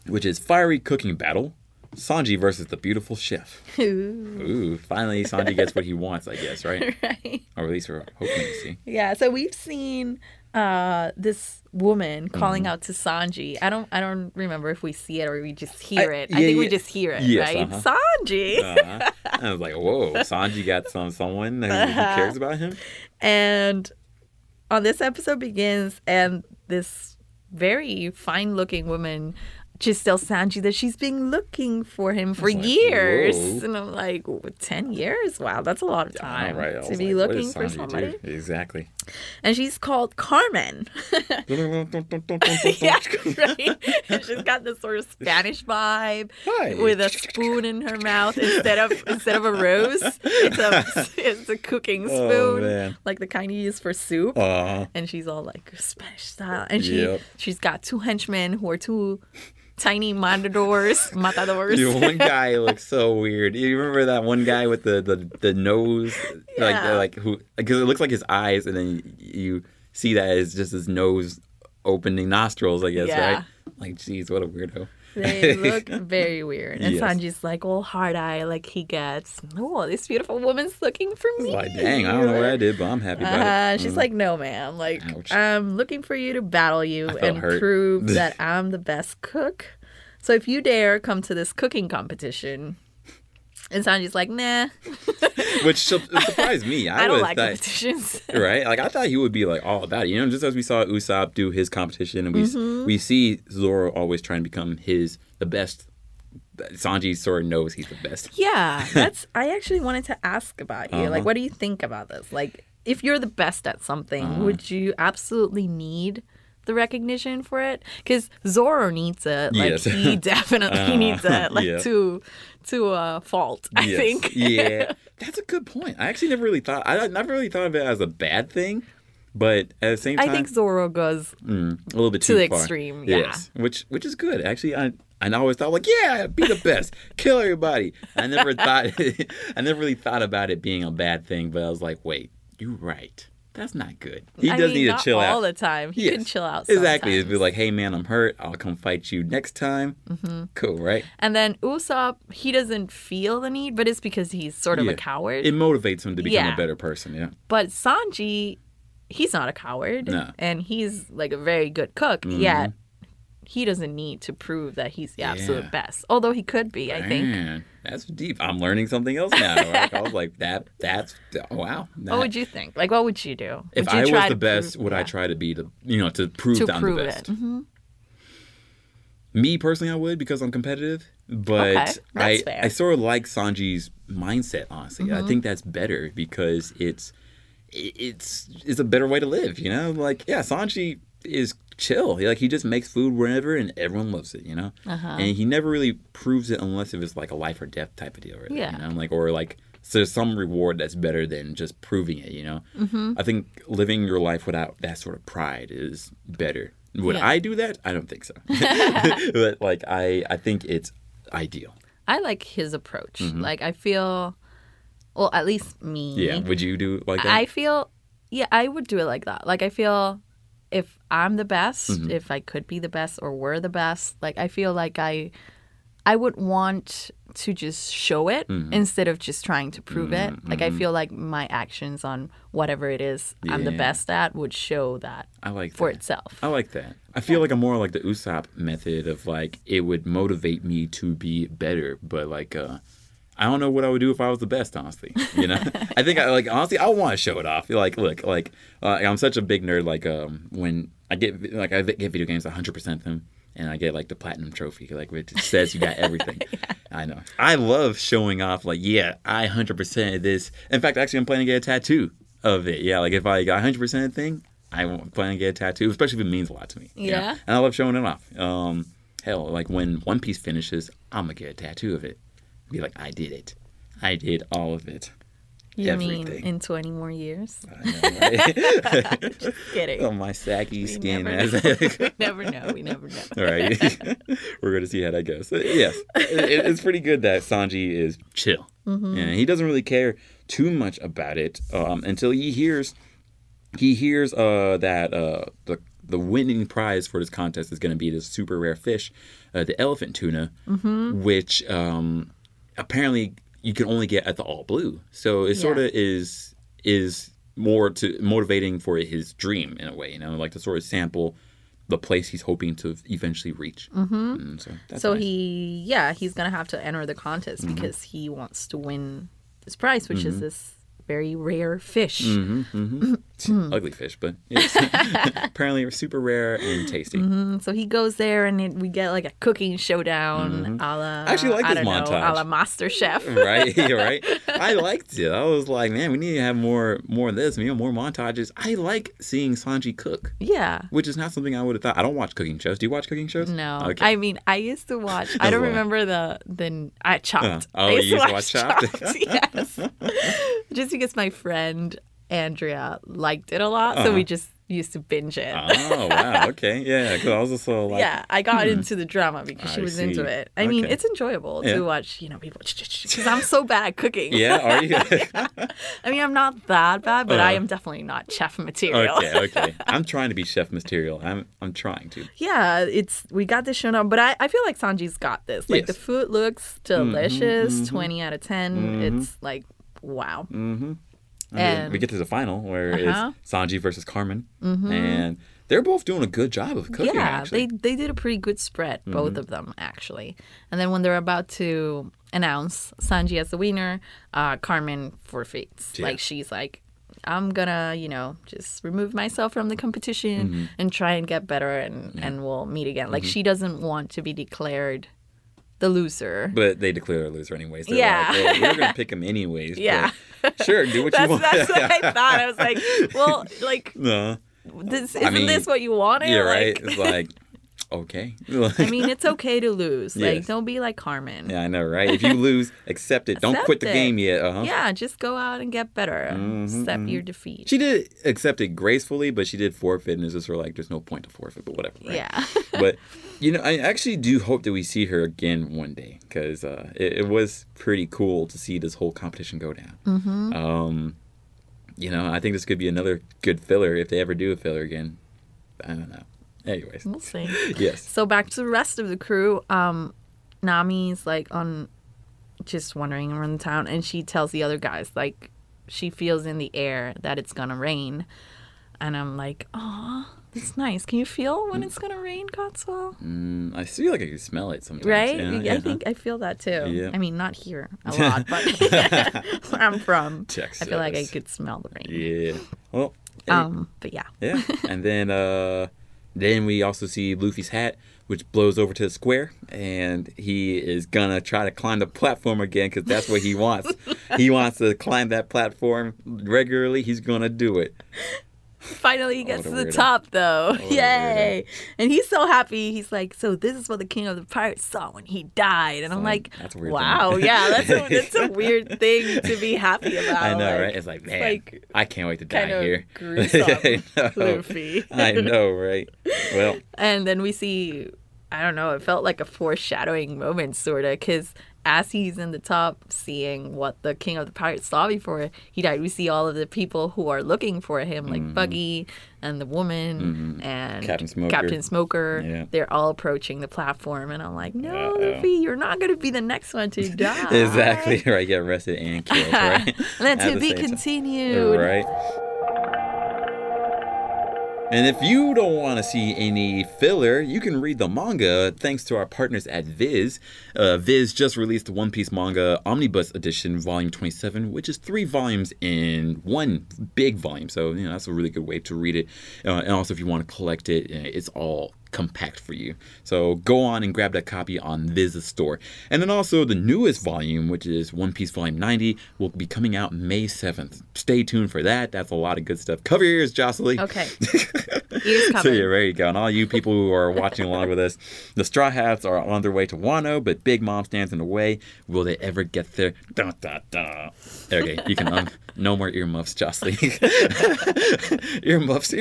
which is Fiery Cooking Battle. Sanji versus the beautiful chef. Ooh, finally Sanji gets what he wants, I guess, right? Right. Or at least we're hoping to see. Yeah, so we've seen this woman calling out to Sanji. I don't remember if we see it or we just hear it. I think we just hear it, right? Sanji. I was like, whoa, Sanji got someone who cares about him. And on this episode begins, and this very fine-looking woman just tells Sanji that she's been looking for him for years. Whoa. And I'm like, 10 years? Wow, that's a lot of time to be looking for somebody. Exactly. And she's called Carmen. Yeah, right? And she's got this sort of Spanish vibe with a spoon in her mouth instead of a rose. It's a cooking spoon, like the kind you use for soup. And she's all like Spanish style. And she's got two henchmen who are two tiny matadors. Dude, one guy looks so weird. You remember that one guy with the nose, like who? Because it looks like his eyes, and then you see that it's just his nose opening nostrils, I guess, right? Like, geez, what a weirdo. They look very weird. And Sanji's like all hard-eyed, like he gets, oh, this beautiful woman's looking for me. Like, dang, I don't know what I did, but I'm happy about it. She's like, no, man. Like, ouch. I'm looking for you to battle you and prove that I'm the best cook. So if you dare come to this cooking competition... And Sanji's like, nah. Which surprised me. I don't like competitions. Right? Like, I thought he would be, like, all about it. You know, just as we saw Usopp do his competition, and we see Zoro always trying to become the best. Sanji sort of knows he's the best. Yeah. I actually wanted to ask about you. Like, what do you think about this? Like, if you're the best at something, would you absolutely need the recognition for it? Because Zoro needs it. Like, yes. He definitely needs it. Like, to a fault, I think. Yeah. That's a good point. I actually never really thought of it as a bad thing. But at the same time, I think Zoro goes a little bit too to the far. extreme. Yeah. Yes. Which is good. Actually, I always thought, like, yeah, be the best, kill everybody. I never really thought about it being a bad thing. But I was like, wait, you're right. That's not good. He does need to chill out all the time. He can chill out sometimes. Exactly. It'd be like, hey, man, I'm hurt. I'll come fight you next time. Mm-hmm. Cool, right? And then Usopp, he doesn't feel the need, but it's because he's sort of a coward. It motivates him to become a better person, yeah. But Sanji, he's not a coward. No. And he's like a very good cook, yet he doesn't need to prove that he's the absolute best. Although he could be, I think. That's deep. I'm learning something else now. Right? I was like, that's wow. What would you think? Like, what would you do? If I was the best, would I try to be to prove that I'm the best? Mm-hmm. Me personally, I would, because I'm competitive. But I sort of like Sanji's mindset, honestly. Mm-hmm. I think that's better because it's a better way to live, you know? Like, yeah, Sanji is chill. Like, he just makes food wherever and everyone loves it, you know? And he never really proves it unless it was like a life or death type of deal, really, you know? Like, or like, so there's some reward that's better than just proving it, you know? I think living your life without that sort of pride is better. Would I do that? I don't think so. But like, I think it's ideal. I like his approach. Like, I feel, well, at least me. Yeah. Would you do like that? I feel, I would do it like that. Like, I feel if I'm the best, if I could be the best or were the best, like, I feel like I would want to just show it instead of just trying to prove it. Like, I feel like my actions on whatever it is I'm the best at would show that for itself. I like that. I feel like I'm more like the Usopp method of, like, it would motivate me to be better, but like I don't know what I would do if I was the best, honestly. You know, I think honestly, I want to show it off. Like, look, I'm such a big nerd. Like, when I get video games, 100% them, and I get like the platinum trophy, like, which says you got everything. I know. I love showing off. Like, yeah, I 100% this. In fact, actually, I'm planning to get a tattoo of it. Yeah, like if I got 100% of the thing, I'm planning to get a tattoo, especially if it means a lot to me. Yeah, you know? And I love showing it off. Hell, like when One Piece finishes, I'm gonna get a tattoo of it. Be like, I did it. I did all of it. You Everything. mean in 20 more years? I know, right? Just kidding. Oh, my saggy skin. We never know. We never know. All right. We're going to see how that goes. Yes. It's pretty good that Sanji is chill. And he doesn't really care too much about it until he hears that the winning prize for this contest is going to be this super rare fish, the elephant tuna, which apparently you can only get at the All Blue. So it sort of is more motivating for his dream in a way, you know, like to sort of sample the place he's hoping to eventually reach. So nice. He's going to have to enter the contest because he wants to win this prize, which is this very rare fish. Ugly fish, but yes. Apparently super rare and tasty. So he goes there and we get like a cooking showdown a la, I actually like this montage. A la Master Chef. Right. I liked it. I was like, man, we need to have more of this, more montages. I like seeing Sanji cook. Yeah. Which is not something I would have thought. I don't watch cooking shows. Do you watch cooking shows? No. Okay. I mean, I used to watch, I don't remember I Chopped. You used to watch Chopped? Yes. Just because my friend Andrea liked it a lot, so we just used to binge it. Oh, wow. Okay. Yeah, because I was also like... Yeah, I got into the drama because she was into it. I mean, it's enjoyable to watch, people... Because I'm so bad at cooking. Yeah, are you? I mean, I'm not that bad, but I am definitely not chef material. Okay. I'm trying to be chef material. I'm trying to. Yeah, we got this shown up, but I feel like Sanji's got this. Like, the food looks delicious, 20 out of 10. It's like, wow. And we get to the final where it's Sanji versus Carmen, and they're both doing a good job of cooking. Yeah, actually. they did a pretty good spread, both of them actually. And then when they're about to announce Sanji as the winner, Carmen forfeits. Like, she's like, I'm gonna, just remove myself from the competition and try and get better, and we'll meet again. Like, she doesn't want to be declared the loser. But they declare a loser anyways. They're like, we're going to pick him anyways. Yeah. Sure, do what you want. That's what I thought. I was like, well, like, isn't this what you wanted? Yeah, right? Like, it's like, okay. I mean, it's okay to lose. Like, don't be like Carmen. Yeah, I know, right? If you lose, accept it. Don't quit the game yet. Yeah, just go out and get better. Accept your defeat. She did accept it gracefully, but she did forfeit, and it's just like, there's no point to forfeit, but whatever, right? Yeah. But, I actually do hope that we see her again one day, because it was pretty cool to see this whole competition go down. I think this could be another good filler if they ever do a filler again. I don't know. Anyways. We'll see. Yes. So back to the rest of the crew. Nami's like just wandering around the town, and she tells the other guys, like, she feels in the air that it's gonna rain. And I'm like, aw, that's nice. Can you feel when it's gonna rain, Godswill? I feel like I can smell it sometimes. Right? Yeah. I think I feel that too. Yeah. I mean, not here a lot, but where I'm from, Texas. I feel like I could smell the rain. Yeah. Well. But yeah. Yeah. And then we also see Luffy's hat, which blows over to the square, and he is gonna try to climb the platform again because that's what he wants. He wants to climb that platform regularly. He's gonna do it. Finally, he gets to the top, though. Yay! And he's so happy. He's like, so this is what the king of the pirates saw when he died. And I'm like, wow, yeah, that's a weird thing to be happy about. I know, right? It's like, man, I can't wait to die here. Gruesome, Luffy. I know, right? Well. And then we see, I don't know, it felt like a foreshadowing moment, sort of, because as he's in the top seeing what the king of the pirates saw before he died, we see all of the people who are looking for him, like Buggy and the woman and Captain Smoker. Yeah. They're all approaching the platform, and I'm like, no, Luffy, you're not not going to be the next one to die. Exactly, right. Get arrested and killed, right? Let to be continued. Right. And if you don't want to see any filler, you can read the manga thanks to our partners at Viz. Viz just released the One Piece manga Omnibus Edition, Volume 27, which is 3 volumes in one big volume. So, you know, that's a really good way to read it. And also, if you want to collect it, it's all compact for you. So go on and grab that copy on Viz's store. And then also the newest volume, which is One Piece Volume 90, will be coming out May 7th. Stay tuned for that. That's a lot of good stuff. Cover your ears, Josellie. Okay. Ears covered. So yeah, there you go. And all you people who are watching along with us, the Straw Hats are on their way to Wano, but Big Mom stands in the way. Will they ever get there? Dun, dun, dun. Okay, you can no more earmuffs, Josellie. Earmuffs.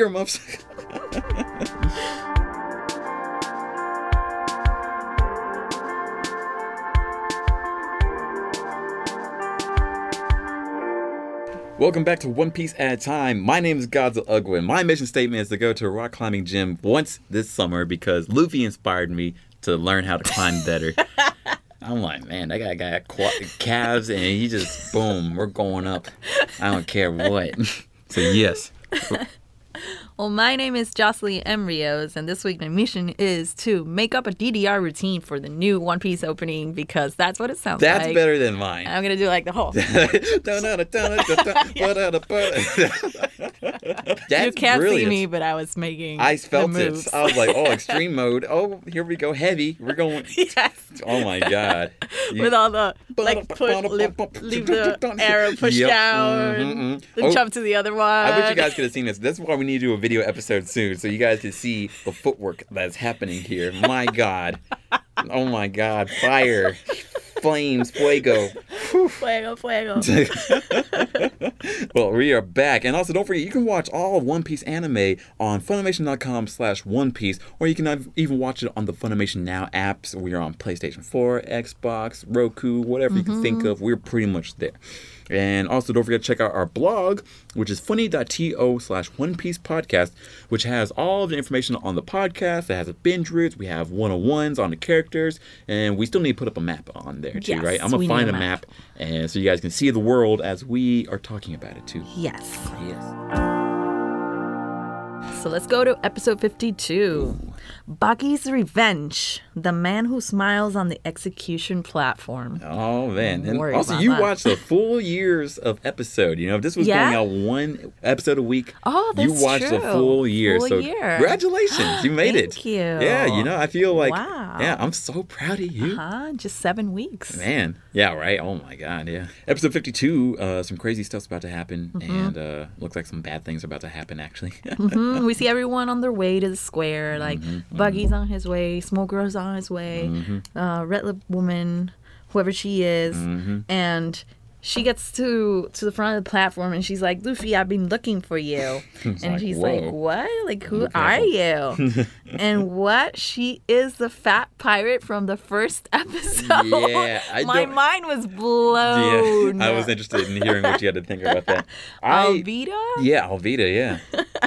Welcome back to One Piece at a Time. My name is Godswill Ugwa, and my mission statement is to go to a rock climbing gym once this summer because Luffy inspired me to learn how to climb better. I'm like, man, that guy got calves, and he just, boom, we're going up. I don't care what. So, yes. Well, my name is Josellie M. Rios, and this week my mission is to make up a DDR routine for the new One Piece opening because that's what it sounds like. That's better than mine. I'm going to do like the whole. You can't see me, but I was making I felt the moves. it. I was like, oh, extreme mode. Oh, here we go. Heavy. We're going. Yes. Oh, my God. With all the, like, leave the arrow push down, then jump to the other one. I wish you guys could have seen this. That's why we need to do a video episode soon, so you guys can see the footwork that's happening here. My God. Oh, my God. Fire. Flames. Fuego. Fuego. Well, we are back. And also, don't forget, you can watch all One Piece anime on Funimation.com/One Piece, or you can even watch it on the Funimation Now apps. We are on PlayStation 4, Xbox, Roku, whatever you can think of. We're pretty much there. And also, don't forget to check out our blog, which is funi.to/onepiecepodcast, which has all of the information on the podcast. It has a binge routes. We have 101s on the characters. And we still need to put up a map on there, too, right? I'm going to find a map, and so you guys can see the world as we are talking about it, too. Yes. So let's go to episode 52. Buggy's Revenge. The man who smiles on the execution platform. Oh, man. And also, you watched the full years of episode. You know, if this was going out one episode a week, you watched the full year. So congratulations. You made it. Thank you. Yeah, you know, I feel like, I'm so proud of you. Just 7 weeks. Man. Yeah, right. Oh, my God. Yeah. Episode 52, some crazy stuff's about to happen. And looks like some bad things are about to happen, actually. We see everyone on their way to the square. Like, Buggy's on his way. Smoker's on his way. Red Lip Woman, whoever she is. And she gets to the front of the platform and she's like, Luffy, I've been looking for you. And he's like, what? Like, who are you? And what? She is the fat pirate from the first episode. Yeah. My mind was blown. Yeah, I was interested in hearing what you had to think about that. Alvida? Yeah, Alvida, yeah.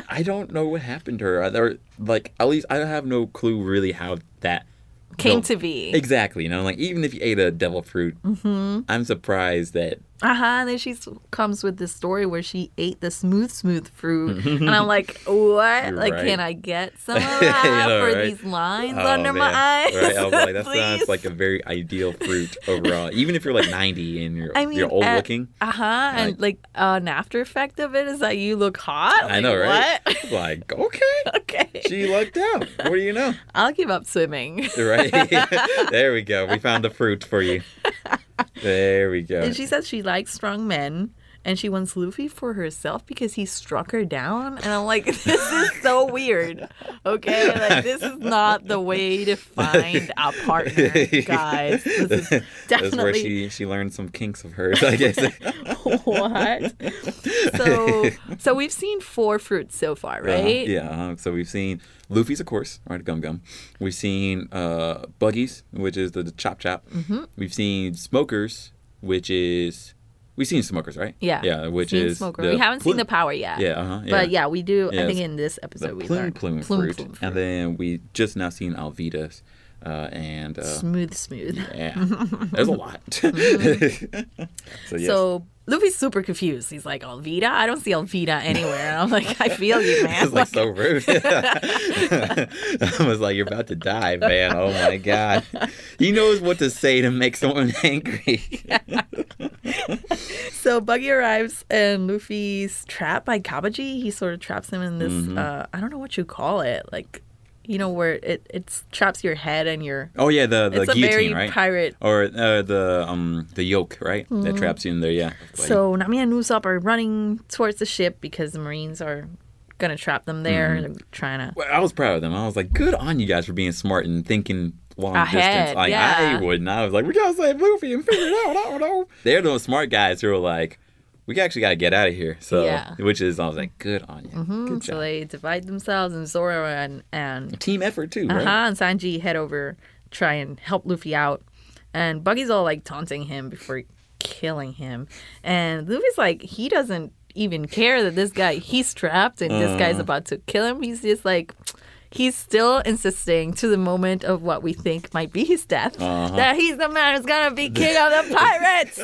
I don't know what happened to her. Like, at least I have no clue really how that came to be. Exactly. You know, like, even if you ate a devil fruit, I'm surprised that... And then she comes with this story where she ate the smooth fruit. And I'm like, what? Like, can I get some of that for these lines under my eyes? Right? I was like, that sounds like a very ideal fruit overall. Even if you're like 90 and you're old looking. And like an after effect of it is that you look hot. Like, I know, right? What? Like, okay. She lucked out. What do you know? I'll give up swimming. Right? There we go. We found the fruit for you. There we go. And she says she likes strong men and she wants Luffy for herself because he struck her down. And I'm like, this is so weird. Okay? Like, this is not the way to find a partner, guys. This is definitely... That's where she learned some kinks of hers, I guess. What? So we've seen 4 fruits so far, right? So we've seen Luffy's, of course, right? Gum Gum. We've seen Buggy's, which is the Chop Chop. We've seen Smoker's, which is... We've seen Smokers, right? Yeah. Yeah, which is... We haven't seen the power yet. Yeah, But yeah, we do. I think in this episode we learned. Plume fruit. And then we just now seen Alvida's. And smooth. Yeah. There's a lot. So Luffy's super confused. He's like, Alvida? I don't see Alvida anywhere. And I'm like, I feel you, man. It's like so rude. I was like, you're about to die, man. Oh my God. He knows what to say to make someone angry. So Buggy arrives and Luffy's trapped by Kabaji. He sort of traps him in this, I don't know what you call it, like, you know, where it traps your head and your... Oh, yeah, the it's guillotine, a very right? pirate... Or the yoke, right? That traps you in there, yeah. So Nami and Usopp are running towards the ship because the Marines are going to trap them there. They're trying to... Well, I was proud of them. I was like, good on you guys for being smart and thinking long distance. Like, I wouldn't. I was like, we got to save Luffy and figure it out. I don't know. They're those smart guys who are like, we actually got to get out of here. So, which is, I was like, good on you. Good job. So they divide themselves, and Zoro and team effort too, right? And Sanji head over, try and help Luffy out. And Buggy's all like taunting him before killing him. And Luffy's like, he doesn't even care that this guy, he's trapped and this guy's about to kill him. He's just like... He's still insisting to the moment of what we think might be his death that he's the man who's going to be king of the pirates.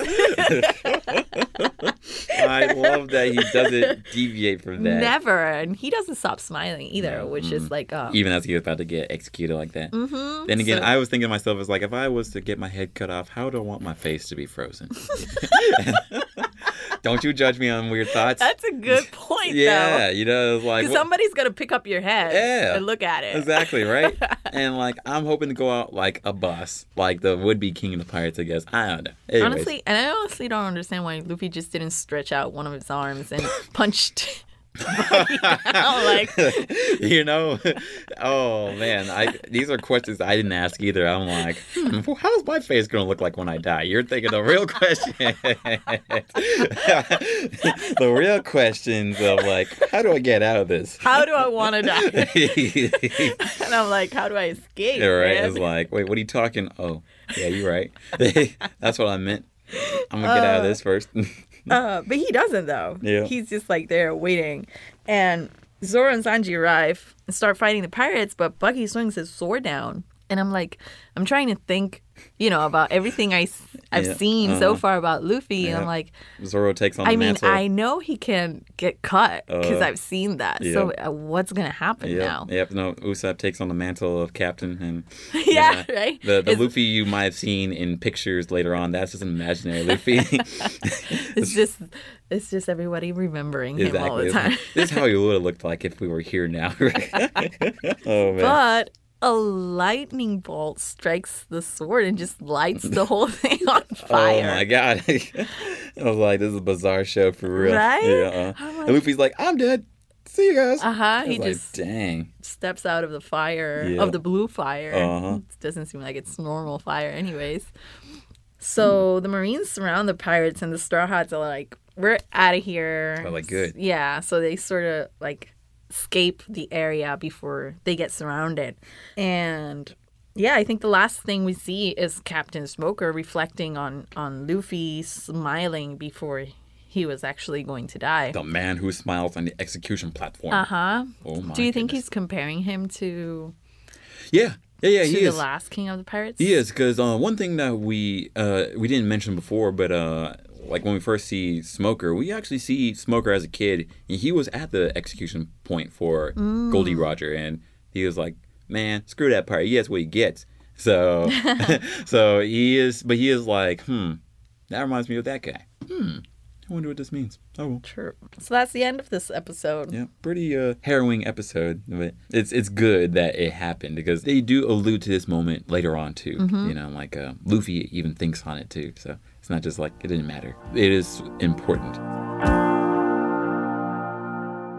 I love that he doesn't deviate from that. Never. And he doesn't stop smiling either, which is like... even as he's about to get executed like that. Then again, I was thinking to myself, it's like, if I was to get my head cut off, how do I want my face to be frozen? Don't you judge me on weird thoughts. That's a good point, though. You know, it's like... Because somebody's going to pick up your head and look at it. Exactly, right? And, like, I'm hoping to go out like a boss. Like the would-be king of the pirates, I guess. I don't know. Anyways. I honestly don't understand why Luffy just didn't stretch out one of his arms and punched... like, you know, oh man, these are questions I didn't ask either. I'm like, how's my face gonna look like when I die? You're thinking the real question. The real questions of like, how do I get out of this? How do I want to die? And I'm like, how do I escape? Yeah, right. It's like, wait, what are you talking? Oh, yeah, you're right. That's what I meant. I'm gonna get out of this first. But he doesn't, though. Yeah. He's just like there waiting. And Zoro and Sanji arrive and start fighting the pirates, but Buggy swings his sword down And I'm trying to think, about everything I've seen so far about Luffy. And I'm like, Zoro takes on the mantle. I know he can get cut because I've seen that. So what's going to happen now? Yep, no, Usopp takes on the mantle of captain. And right? The Luffy you might have seen in pictures later on, that's just an imaginary Luffy. It's just everybody remembering him all the time. This is how he would have looked like if we were here now. Oh, man. But a lightning bolt strikes the sword and just lights the whole thing on fire. Oh, my God. I was like, this is a bizarre show for real. Right? Yeah. And Luffy's like, I'm dead. See you guys. He just dang. steps out of the fire, of the blue fire. It doesn't seem like it's normal fire anyways. So the Marines surround the pirates and the Straw Hats are like, we're out of here. But like, good. Yeah, so they sort of like escape the area before they get surrounded. And I think the last thing we see is Captain Smoker reflecting on Luffy smiling before he was actually going to die. The man who smiles on the execution platform. Oh my Do you think he's comparing him to he is. The last king of the pirates? He is, because one thing that we didn't mention before, but like when we first see Smoker, we actually see Smoker as a kid. He was at the execution point for Goldie Roger, and he was like, man, screw that pirate. He gets what he gets. So so he is like, that reminds me of that guy. I wonder what this means. Oh, well. True. So that's the end of this episode. Yeah, pretty harrowing episode. But it's good that it happened, because they do allude to this moment later on, too. Like Luffy even thinks on it, too. So it's not just like it didn't matter. It is important.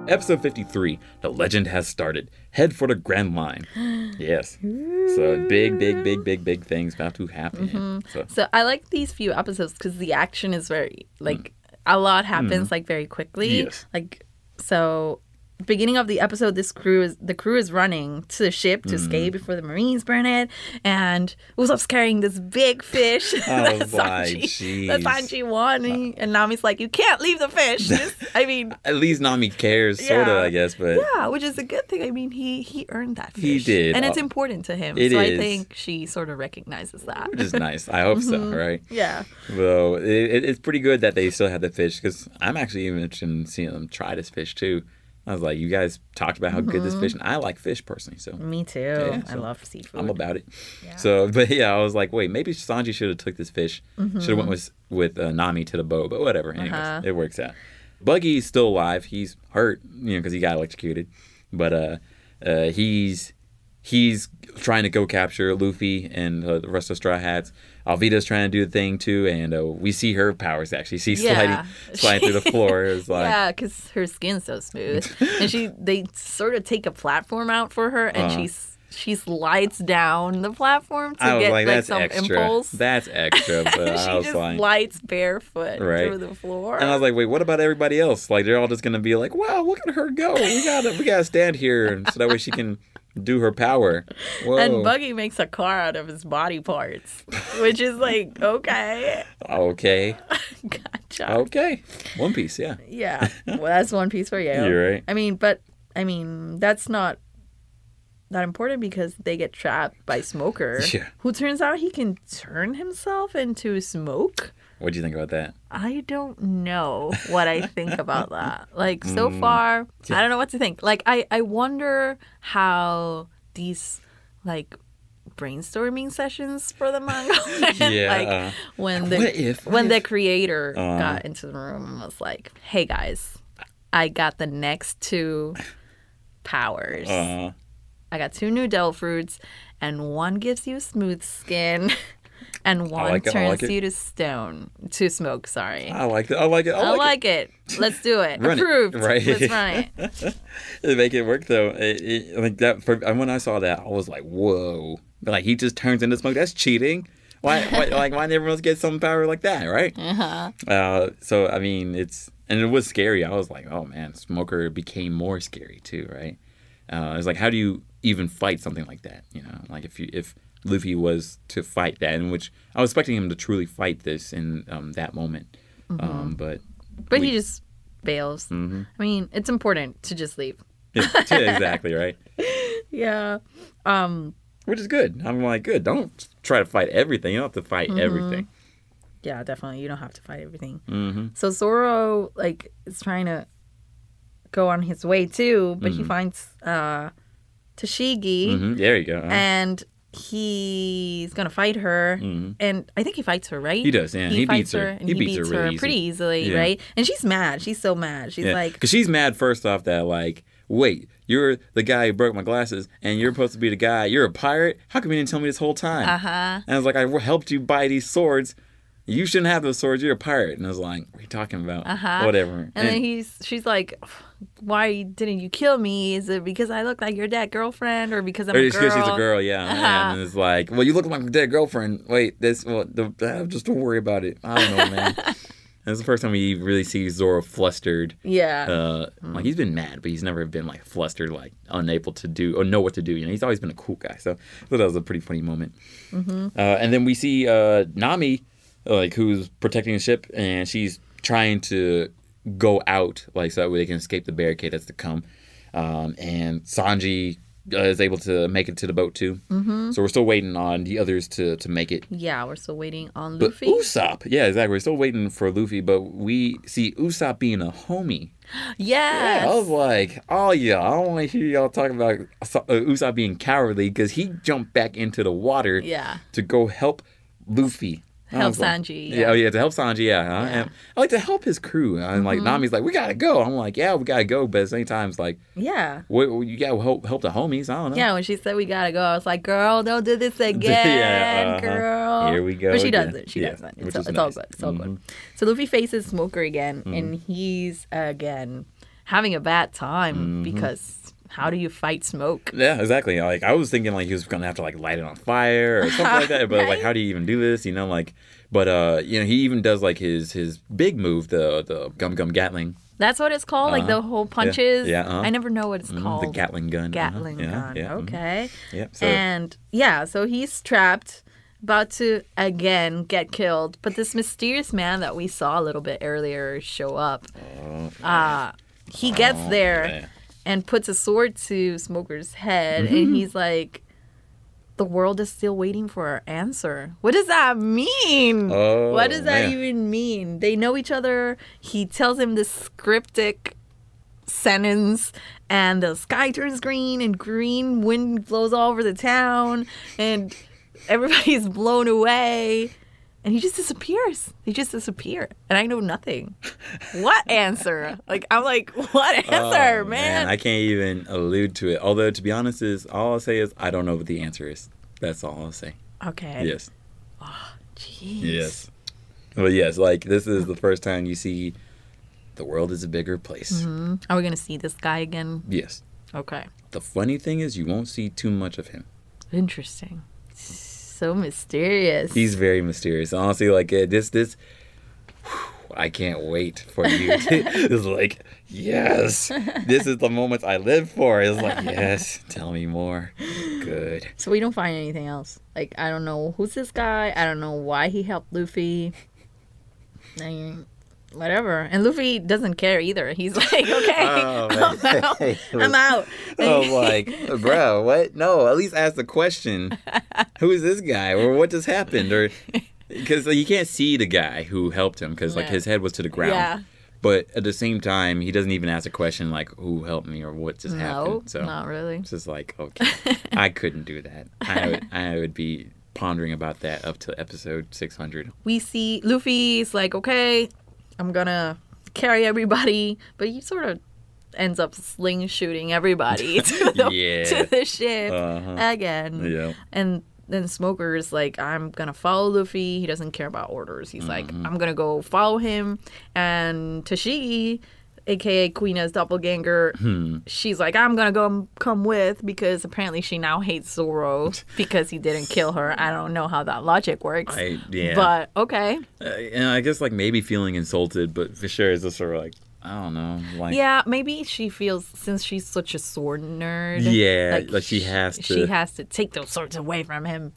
Episode 53, The Legend Has Started. Head for the Grand Line. Yes. So big things about to happen. So I like these few episodes because the action is very, a lot happens, very quickly. Yes. So beginning of the episode, the crew is running to the ship to escape before the Marines burn it, and Usopp's carrying this big fish that Sanji won, and Nami's like, you can't leave the fish. At least Nami cares, sort of, I guess, but which is a good thing. I mean, he earned that fish. He did, and it's important to him. I think she sort of recognizes that, which is nice. I hope so, right? Yeah. Well, it's pretty good that they still have the fish, because I'm actually even interested in seeing them try this fish too. I was like, you guys talked about how good this fish, and I like fish personally. So me too. I love seafood. I'm about it. Yeah. So, but I was like, wait, maybe Sanji should have took this fish. Should have went with Nami to the boat, but whatever. Anyways, it works out. Buggy's still alive. He's hurt, because he got electrocuted. But he's trying to go capture Luffy and the rest of the Straw Hats. Alvida's trying to do the thing too, and we see her powers actually. She's sliding through the floor. It's like, because her skin's so smooth, and they sort of take a platform out for her, and she slides down the platform to get some impulse. That's extra, but she just slides barefoot through the floor. And I was like, wait, what about everybody else? Like, they're all just gonna be like, wow, look at her go. We gotta stand here, so that way she can do her power. Whoa. And Buggy makes a car out of his body parts, which is like, okay. Gotcha. Okay. One Piece, yeah. Yeah. Well, that's One Piece for you. You're right. I mean, that's not that important, because they get trapped by Smoker, who turns out he can turn himself into smoke. What do you think about that? I don't know what I think about that. So far, I don't know what to think. I wonder how these, brainstorming sessions for the manga went. When the creator got into the room and was like, hey, guys, I got the next 2 powers. I got 2 new Devil Fruits, and one gives you smooth skin. And one turns you to smoke, sorry. I like it. I like it. Let's do it. Approved. Right. Let's run it. They make it work, though. When I saw that, I was like, whoa. But, he just turns into smoke. That's cheating. Why didn't everyone else get some power like that, right? So, I mean, and it was scary. I was like, oh, man, Smoker became more scary, too, right? It's like, how do you even fight something like that? If Luffy was to fight that, in which I was expecting him to truly fight this in that moment. But he just bails. I mean, it's important to just leave. Exactly, right? Yeah. which is good. I'm like, good. Don't try to fight everything. You don't have to fight everything. Yeah, definitely. You don't have to fight everything. Mm-hmm. So Zoro, like, is trying to go on his way, too, but he finds Tashigi. There you go. And he's going to fight her. And I think he fights her, right? He does, yeah. He beats her. And he beats her really pretty easily, right? And she's mad. She's so mad. She's like... Because she's mad, first off, that, like, wait, you're the guy who broke my glasses, and you're supposed to be the guy. You're a pirate? How come you didn't tell me this whole time? And I was like, I helped you buy these swords. You shouldn't have those swords. You're a pirate. And I was like, what are you talking about? Whatever. And then she's like, why didn't you kill me? Is it because I look like your dead girlfriend or because I'm a girl? Because she's a girl, yeah. And it's like, well, you look like my dead girlfriend. Wait, just don't worry about it. I don't know, man. And it's the first time we really see Zoro flustered. Yeah. Like, he's been mad, but he's never been, like, flustered, like, unable to do or know what to do. You know, he's always been a cool guy. So I thought that was a pretty funny moment. And then we see Nami, like, who's protecting the ship, and she's trying to go out, like, so that way they can escape the barricade that's to come. And Sanji is able to make it to the boat, too. So we're still waiting on the others to make it. Yeah, we're still waiting on Luffy. But Usopp, yeah, exactly. We're still waiting for Luffy, but we see Usopp being a homie. Yes. Yeah, I was like, oh, yeah, I don't want to hear y'all talking about Usopp being cowardly, because he jumped back into the water to go help Luffy. Help Sanji. Yeah, to help Sanji, And I like to help his crew. And like, Nami's like, we gotta go. I'm like, yeah, we gotta go. But at the same time, it's like, you gotta help the homies. I don't know. Yeah, when she said we gotta go, I was like, girl, don't do this again, girl. Here we go. But she doesn't. She doesn't. It's all good. It's all good. So Luffy faces Smoker again, and he's, again, having a bad time because... How do you fight smoke? Yeah, exactly. Like, I was thinking, like, he was going to have to, like, light it on fire or something like that. But, like, how do you even do this? You know, like... But, you know, he even does, like, his big move, the Gum Gatling. That's what it's called? Like, the whole punches? Yeah. I never know what it's called. The Gatling gun. Gatling gun. Yeah. Okay. Yeah. So. And, so he's trapped, about to, again, get killed. But this mysterious man that we saw a little bit earlier show up. He gets there... Man. And puts a sword to Smoker's head, and he's like, the world is still waiting for our answer. What does that mean? What does that even mean? They know each other. He tells him this cryptic sentence, and the sky turns green, and green wind blows all over the town, and everybody's blown away. And he just disappears. They just disappear. And I know nothing. What answer? Like, I'm like, what answer, man? I can't even allude to it. Although, to be honest, all I'll say is I don't know what the answer is. That's all I'll say. Okay. Yes. Oh, jeez. Yes. But yes, like, this is the first time you see the world is a bigger place. Are we going to see this guy again? Yes. Okay. The funny thing is you won't see too much of him. Interesting. So mysterious. He's very mysterious. Honestly, like, I can't wait for you. It's like, yes, this is the moments I live for. It's like, yes, tell me more. Good. So we don't find anything else. Like, I don't know who's this guy. I don't know why he helped Luffy. I mean, whatever. And Luffy doesn't care either. He's like, okay, I'm out. I'm like, bro, what? No, at least ask the question. Who is this guy? Or what just happened? Or because you can't see the guy who helped him because like his head was to the ground. Yeah. But at the same time, he doesn't even ask a question like, who helped me or what just happened. So not really. It's just like, okay, I couldn't do that. I would be pondering about that up to episode 600. We see Luffy's like, okay, I'm gonna carry everybody, but he sort of ends up shooting everybody to the ship again. Yeah. And then Smoker is like, I'm gonna follow Luffy. He doesn't care about orders. He's like, I'm gonna go follow him. And Tashigi, aka Queena's doppelganger, she's like, I'm gonna come with, because apparently she now hates Zoro because he didn't kill her. I don't know how that logic works. But okay. And I guess like maybe feeling insulted, but for sure it's just sort of like, I don't know. Like, yeah, maybe she feels, since she's such a sword nerd. Yeah, like she has to. She has to take those swords away from him.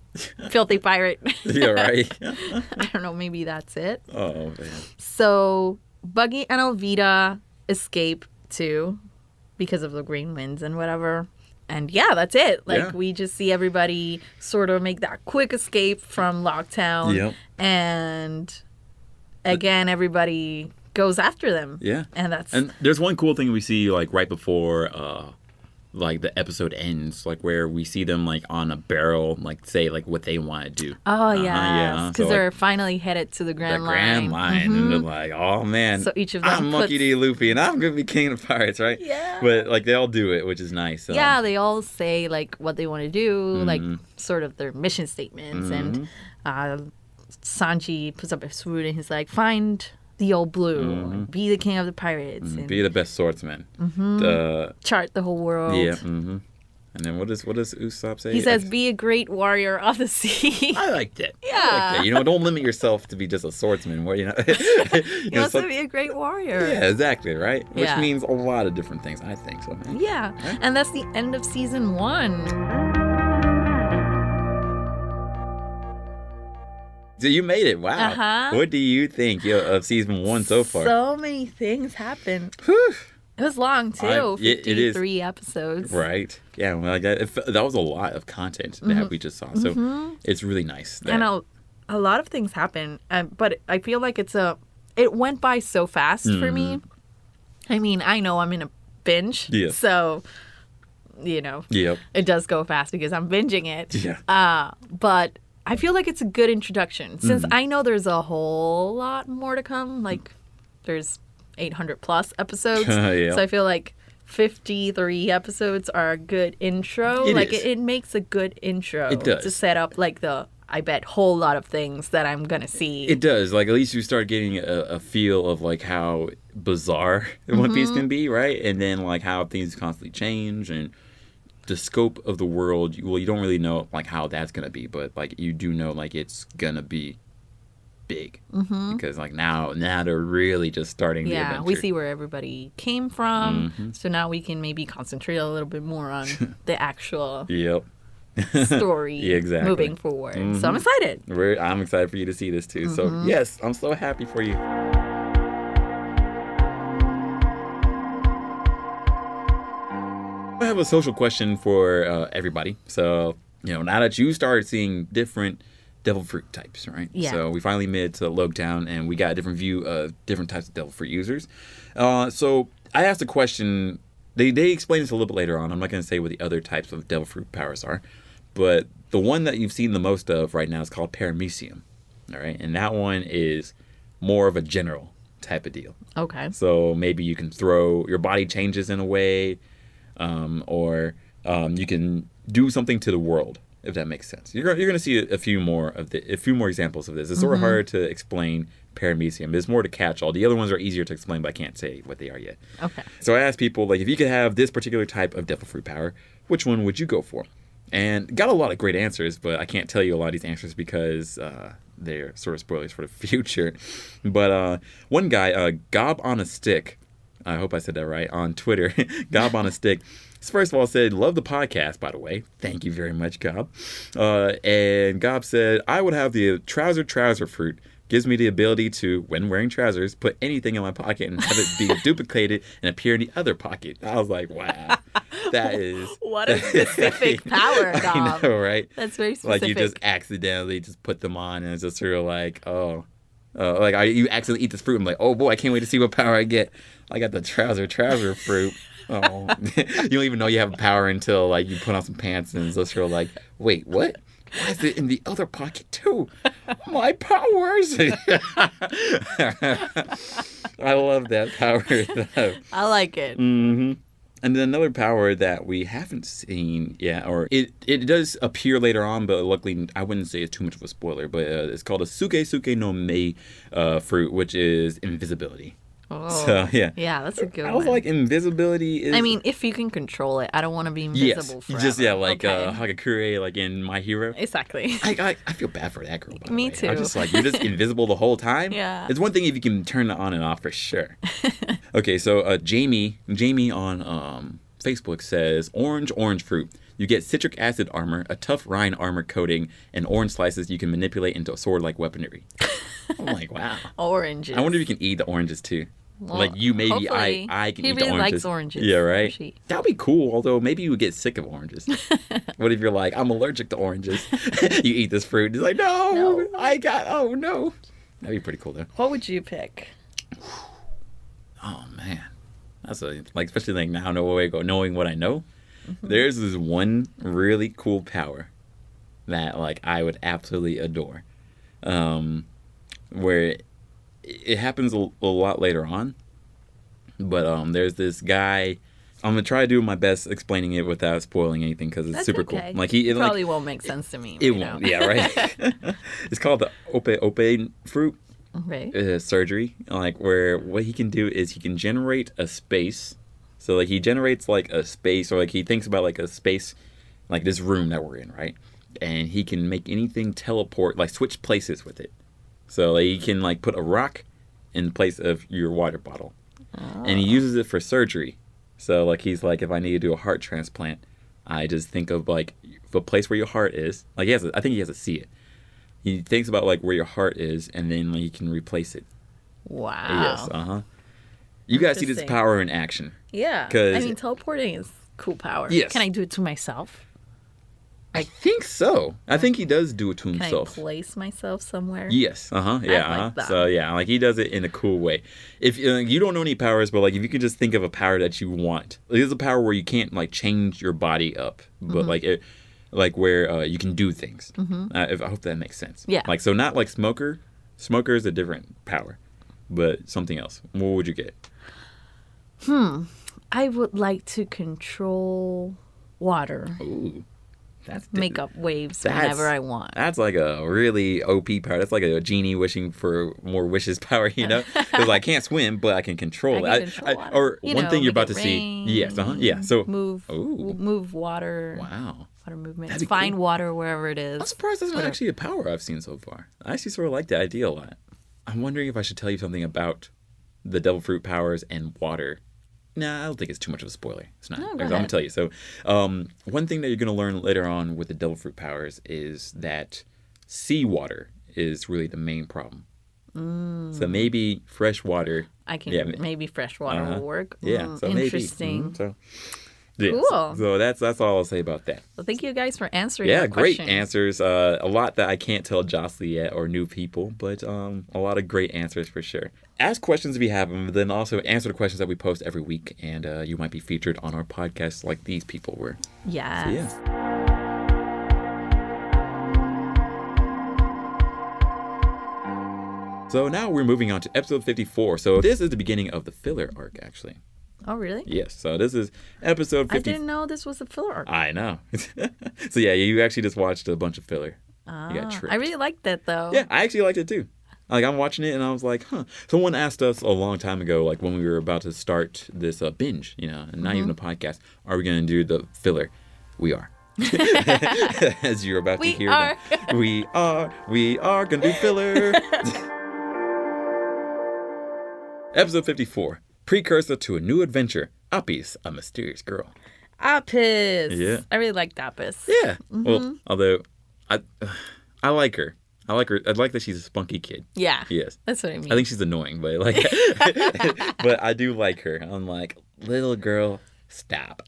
Filthy pirate. Yeah, right. I don't know, maybe that's it. Oh, man. So, Buggy and Alvida escape too, because of the green winds and whatever. And yeah, that's it. Like, we just see everybody sort of make that quick escape from Loguetown. Yep. And again, everybody goes after them. Yeah. And there's one cool thing we see, like, right before like the episode ends, like where we see them like on a barrel, like say like what they want to do. Oh yeah, because they're finally headed to the Grand Line. And they're like, oh man, so each of them I'm Monkey D. Luffy, and I'm gonna be king of pirates, right? Yeah. But like they all do it, which is nice. Yeah, they all say like what they want to do, like sort of their mission statements, and Sanji puts up his food and he's like, find the old blue, be the king of the pirates, and be the best swordsman, chart the whole world. Yeah. And then what does Usopp say? He says, be a great warrior of the sea. I like that. Yeah. I like that. You know, don't limit yourself to be just a swordsman. Where you know, also be a great warrior. Yeah, exactly, right? Which means a lot of different things, I think so. Man. Yeah. Right? And that's the end of season 1. So you made it. Wow. What do you think of season 1 so far? So many things happened. Whew. It was long, too. 53 episodes. Right. Yeah, well, like that was a lot of content that we just saw. So it's really nice. And a lot of things happened. But I feel like it went by so fast for me. I mean, I know I'm in a binge. Yeah. So, you know, it does go fast because I'm binging it. Yeah. But I feel like it's a good introduction since I know there's a whole lot more to come. Like, there's 800 plus episodes. So I feel like 53 episodes are a good intro. It makes a good intro. It does. To set up like I bet, whole lot of things that I'm going to see. It does. Like, at least you start getting a feel of like how bizarre One Piece can be, right? And then like how things constantly change and the scope of the world. You don't really know like how that's gonna be, but like you do know like it's gonna be big because like now they're really just starting the adventure. We see where everybody came from, so now we can maybe concentrate a little bit more on the actual story moving forward. So I'm excited. I'm excited for you to see this too. So yes, I'm so happy for you. I have a social question for everybody. So, you know, now that you started seeing different devil fruit types, right? Yeah. So we finally made it to Loguetown and we got a different view of different types of devil fruit users. So I asked a question. They explain this a little bit later on. I'm not going to say what the other types of devil fruit powers are. But the one that you've seen the most of right now is called paramecium. All right? And that one is more of a general type of deal. Okay. So maybe you can throw, your body changes in a way. Or you can do something to the world, if that makes sense. You're going to see a few more examples of this. It's sort of hard to explain paramecium. There's more to catch all. The other ones are easier to explain, but I can't say what they are yet. Okay. So I asked people, like, if you could have this particular type of devil fruit power, which one would you go for? And got a lot of great answers, but I can't tell you a lot of these answers because they're sort of spoilers for the future. But one guy, Gob on a Stick, I hope I said that right, on Twitter, Gob on a Stick, first of all said, love the podcast, by the way. Thank you very much, Gob. And Gob said, I would have the trouser fruit. Gives me the ability to, when wearing trousers, put anything in my pocket and have it be duplicated and appear in the other pocket. I was like, wow, that is... What a specific power, Gob. I know, right? That's very specific. Like you just accidentally just put them on and it's just sort of like, like you accidentally eat this fruit. I'm like, oh boy, I can't wait to see what power I get. I got the trouser fruit. Oh, you don't even know you have a power until like you put on some pants and it's just sort of like, wait, what? Why is it in the other pocket too? My powers! I love that power though. I like it. And then another power that we haven't seen yet, or it does appear later on, but luckily I wouldn't say it's too much of a spoiler, but it's called a Suke no Mei fruit, which is invisibility. Oh, so, yeah. Yeah, that's a good one. I was like, invisibility is... I mean, if you can control it. I don't want to be invisible forever. Just, like Hagakure, like in My Hero. Exactly. I feel bad for that girl, by the way. Me too. I'm just like, you're just invisible the whole time? Yeah. It's one thing if you can turn it on and off for sure. Okay, so Jamie on Facebook says, orange fruit. You get citric acid armor, a tough rind armor coating, and orange slices you can manipulate into sword-like weaponry. I'm like, wow. Oranges. I wonder if you can eat the oranges too. Well, like you, maybe I can eat the oranges. He really likes oranges. Yeah, right? That'd be cool, although maybe you would get sick of oranges. What if you're like, I'm allergic to oranges? You eat this fruit. It's like, no. Oh, no. That'd be pretty cool, though. What would you pick? Oh, man. That's especially like now knowing what I know. Mm-hmm. There's this one really cool power that like I would absolutely adore. Where it happens a lot later on. But there's this guy. I'm gonna try to do my best explaining it without spoiling anything because it's super cool. Like it probably won't make sense to me. It won't. Yeah, right. It's called the ope fruit. Okay. Surgery. Like where what he can do is he can generate a space. So like he generates like a space, or like he thinks about like a space, like this room that we're in, right? And he can make anything teleport, like switch places with it. So like, he can like put a rock in place of your water bottle, and he uses it for surgery. So like he's like, if I need to do a heart transplant, I just think of like the place where your heart is. Like I think he has to see it. He thinks about like where your heart is, and then like, he can replace it. Wow. Yes. You guys see this power in action. Yeah. I mean, teleporting is cool power. Yes. Can I do it to myself? I think so. I think he does do it to himself. Can I place myself somewhere? Yes. Yeah. Like that. So yeah, like he does it in a cool way. If you don't know any powers, but like if you could just think of a power that you want, there's a power where you can't like change your body up, but like where you can do things. Mm-hmm. I hope that makes sense. Yeah. Like so, not like smoker. Smoker is a different power, but something else. What would you get? I would like to control water. Ooh. Make up waves whenever I want. That's like a really OP power. That's like a genie wishing for more wishes power, you know? Because I can't swim, but I can control it. Or one thing you're about to see. Yes, yeah. So move water. Wow. Water movement. Find water wherever it is. I'm surprised that's not actually a power I've seen so far. I actually sort of like the idea a lot. I'm wondering if I should tell you something about the devil fruit powers and water. Nah, I don't think it's too much of a spoiler. It's not. No, I'm going to tell you. So, one thing that you're going to learn later on with the devil fruit powers is that seawater is really the main problem. So maybe fresh water. Maybe fresh water will work. Yeah. So interesting. Maybe. So, yeah, cool. So that's all I'll say about that. Well, thank you guys for answering our great questions. Answers. A lot that I can't tell Josellie yet or new people, but a lot of great answers for sure. Ask questions if you have them, but then also answer the questions that we post every week, and you might be featured on our podcast like these people were. Yes. So, yeah. So now we're moving on to episode 54. So this is the beginning of the filler arc, actually. Oh, really? Yes. So this is episode 50. I didn't know this was a filler arc. I know. So yeah, you actually just watched a bunch of filler. You got tricked. I really liked that, though. Yeah, I actually liked it, too. Like, I'm watching it, and I was like, huh. Someone asked us a long time ago, like, when we were about to start this binge, and not even a podcast, are we going to do the filler? We are. As you're about to hear them. We are going to do filler. Episode 54. Precursor to a new adventure. Apis, a mysterious girl. Apis. Yeah. I really liked Apis. Yeah. Mm-hmm. Well, although I like her. I like her. I like that she's a spunky kid. Yeah. Yes. That's what I mean. I think she's annoying, but like, but I do like her. I'm like, little girl, stop,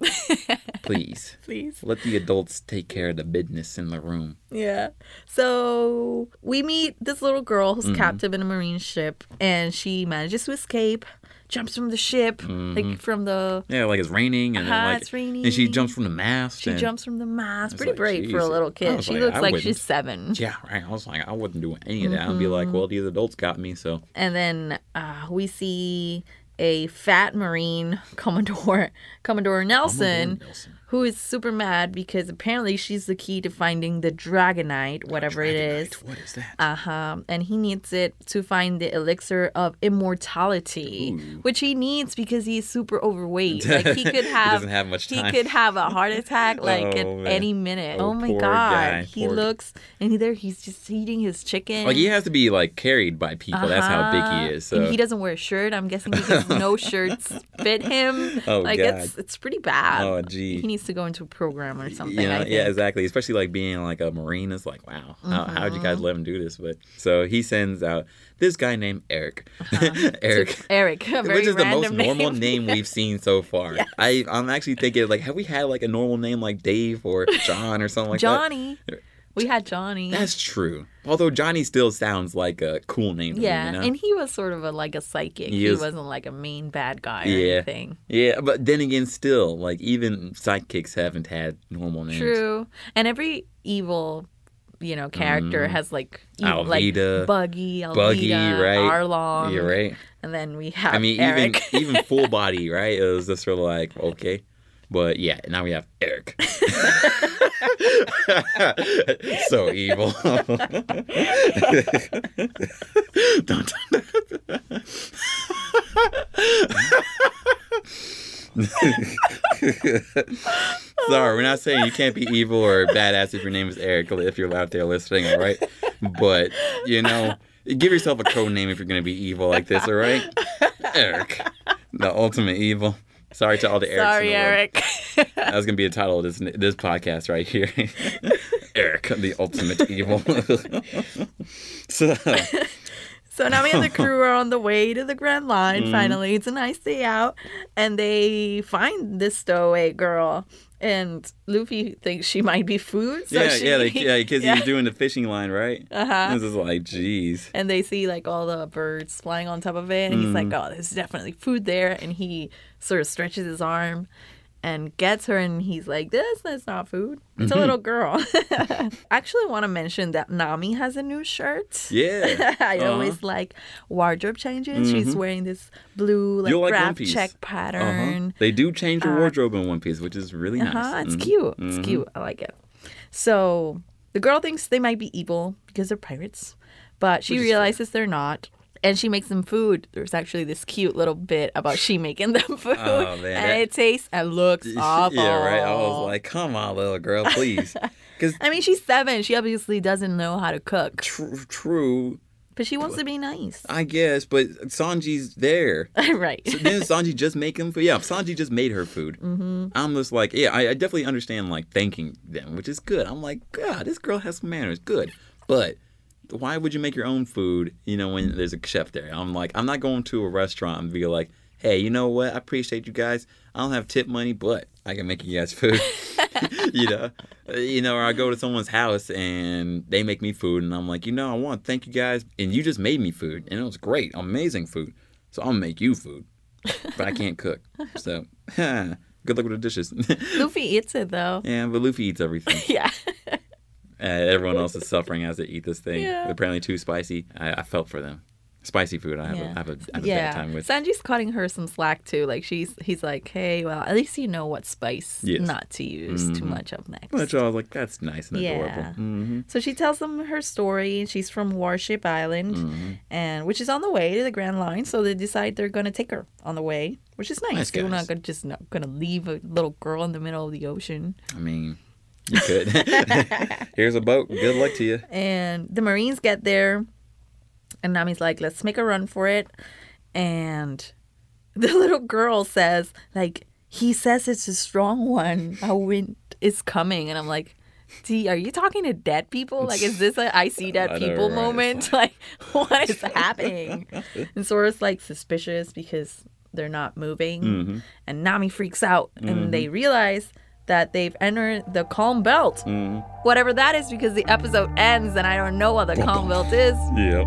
please. Please. Let the adults take care of the business in the room. Yeah. So we meet this little girl who's captive in a marine ship, and she manages to escape. Jumps from the ship, like from the... Yeah, like it's raining. And then like, it's raining. And she jumps from the mast. She jumps from the mast. Pretty brave for a little kid. She looks like she's 7. Yeah, right. I was like, I wouldn't do any of that. I'd be like, well, these adults got me, so... And then we see a fat Marine, Commodore Nelson, who is super mad because apparently she's the key to finding the Dragonite, whatever it is. What is that? And he needs it to find the elixir of immortality, which he needs because he's super overweight. Like he could have, he doesn't have much time. He could have a heart attack at any minute. Oh my God. Guy. He looks, and he's just eating his chicken. Like he has to be like carried by people. That's how big he is. So. And he doesn't wear a shirt, I'm guessing, because no shirts fit him. Oh, like God. it's pretty bad. Oh, gee. He needs needs to go into a program or something. Yeah, exactly. Especially like being like a Marine is like, wow, how did you guys let him do this? But so he sends out this guy named Eric. Eric, which is the most normal name we've seen so far. Yes. I'm actually thinking like, have we had like a normal name like Dave or John or something like Johnny. that? We had Johnny. That's true. Although Johnny still sounds like a cool name to me, you know? And he was sort of like a psychic. He wasn't like a main bad guy or anything. Yeah, but then again, still, like, even sidekicks haven't had normal names. True. And every evil, character has like Alvida, like Buggy, right? Arlong. You're right. And then we have Eric. even Full Body, right? It was just sort of like, okay. But yeah, now we have Eric. So evil. Sorry, we're not saying you can't be evil or badass if your name is Eric, if you're out there listening, all right? But, give yourself a code name if you're going to be evil like this, all right? Eric, the ultimate evil. Sorry to all the Erics. Sorry, Eric. That was going to be the title of this podcast right here. Eric, the ultimate evil. So Nami and the crew are on the way to the Grand Line. Finally, it's a nice day out. And they find this stowaway girl. And Luffy thinks she might be food. So because he's doing the fishing line, right? This is like, geez. And they see like all the birds flying on top of it. And he's like, oh, there's definitely food there. And he sort of stretches his arm and gets her, and he's like, that's not food. It's a little girl. I actually want to mention that Nami has a new shirt. Yeah. I always like wardrobe changes. She's wearing this blue graph check pattern. They do change her wardrobe in One Piece, which is really nice. It's cute. It's cute. I like it. So the girl thinks they might be evil because they're pirates, but she realizes they're not. And she makes them food. There's actually this cute little bit about she making them food. Oh, man. And it tastes and looks awful. Yeah, right. I was like, come on, little girl, please. I mean, she's 7. She obviously doesn't know how to cook. True. But she wants to be nice. I guess, but Sanji's there. Right. So didn't Sanji just make him food? Yeah, Sanji just made her food. I'm just like, I definitely understand, like, thanking them, which is good. I'm like, God, this girl has some manners. Good. But why would you make your own food, when there's a chef there? I'm like, I'm not going to a restaurant and be like, hey, you know what? I appreciate you guys. I don't have tip money, but I can make you guys food. Or I go to someone's house and they make me food and I'm like, I want to thank you guys. And you just made me food and it was great, amazing food. So I'll make you food, but I can't cook. So good luck with the dishes. Luffy eats it though. Yeah, but Luffy eats everything. Yeah. Everyone else is suffering as they eat this thing. Yeah. Apparently too spicy. I felt for them. Spicy food, I have a bad time with. Sanji's cutting her some slack too. Like he's like, hey, well, at least you know what spice not to use too much of next. Which I was like, that's nice and adorable. So she tells them her story. She's from Warship Island, and which is on the way to the Grand Line. So they decide they're gonna take her on the way, which is nice. They're not gonna leave a little girl in the middle of the ocean. I mean, you could. Here's a boat. Good luck to you. And the Marines get there. And Nami's like, let's make a run for it. And the little girl says, like, he says it's a strong one. A wind is coming. And I'm like, are you talking to dead people? Like, is this a I see dead people moment? Like, what is happening? And Sora's like suspicious because they're not moving. And Nami freaks out. And they realize that they've entered the calm belt. Whatever that is, because the episode ends and I don't know what the calm belt is. Yep.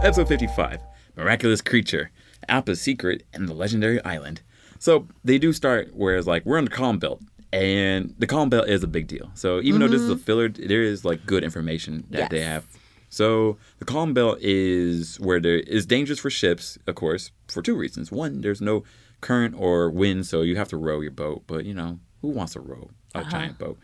Episode 55, Miraculous Creature, Appa's Secret, and the Legendary Island. So they do start where it's like, we're on the calm belt, and the calm belt is a big deal. So even though this is a filler, there is like good information that they have. So the calm belt is where there is dangerous for ships, of course, for 2 reasons. One, there's no current or wind, so you have to row your boat. But, who wants to row a giant boat?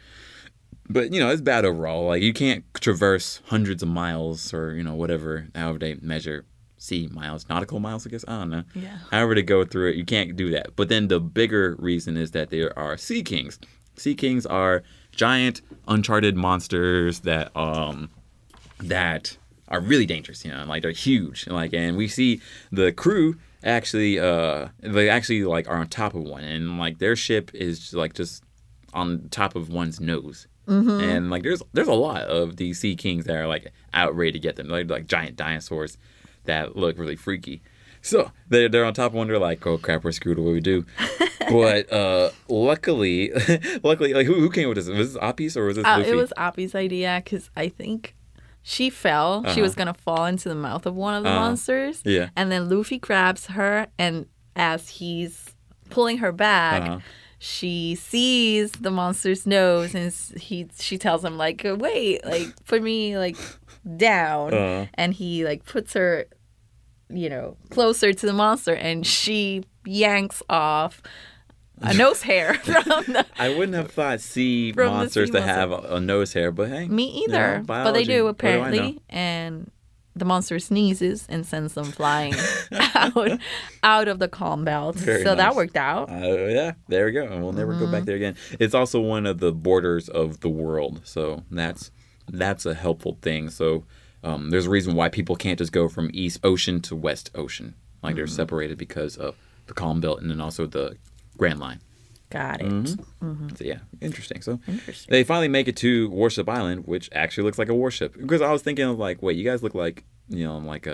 But, it's bad overall. Like, you can't traverse hundreds of miles or, whatever, however they measure sea miles, nautical miles, I guess. I don't know. Yeah. However they go through it, you can't do that. But then the bigger reason is that there are sea kings. Sea kings are giant, uncharted monsters that are really dangerous, you know, and like they're huge, and we see the crew actually they actually like are on top of one, and like their ship is like just on top of one's nose. And like there's a lot of these sea kings that are like out ready to get them, like giant dinosaurs that look really freaky. So they're on top of one. They're like, oh crap, we're screwed. What do we do? But luckily, like who came with this? Was this Apis or was this Luffy? It was Apis' idea because I think she fell. She was gonna fall into the mouth of one of the monsters. Yeah. And then Luffy grabs her, and as he's pulling her back. She sees the monster's nose, and she tells him like, "Wait, like put me like down," and he like puts her, you know, closer to the monster, and she yanks off a nose hair from the. I wouldn't have thought sea monsters to have a nose hair, but hey, me either. You know, but they do apparently, and the monster sneezes and sends them flying out of the calm belt. Very so nice. That worked out. Yeah, there we go. And we'll never go back there again. It's also one of the borders of the world, so that's a helpful thing. So there's a reason why people can't just go from East Ocean to West Ocean. Like they're separated because of the calm belt and then also the Grand Line. Got it. So yeah, interesting. So they finally make it to Warship Island, which actually looks like a warship. Because I was thinking of like, wait, you guys look like, you know, like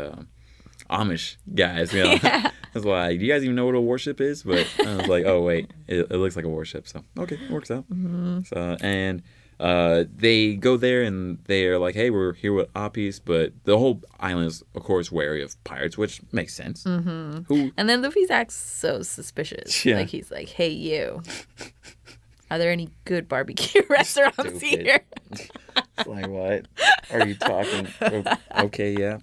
Amish guys. You know, I was like, do you guys even know what a warship is? But I was like, oh wait, it looks like a warship. So okay, it works out. So and they go there and they're like, hey, we're here with Apis, but the whole island is, of course, wary of pirates, which makes sense. And then Luffy's acts so suspicious. Yeah. Like, he's like, hey, you, are there any good barbecue restaurants here? It's like, what are you talking? Okay, yeah.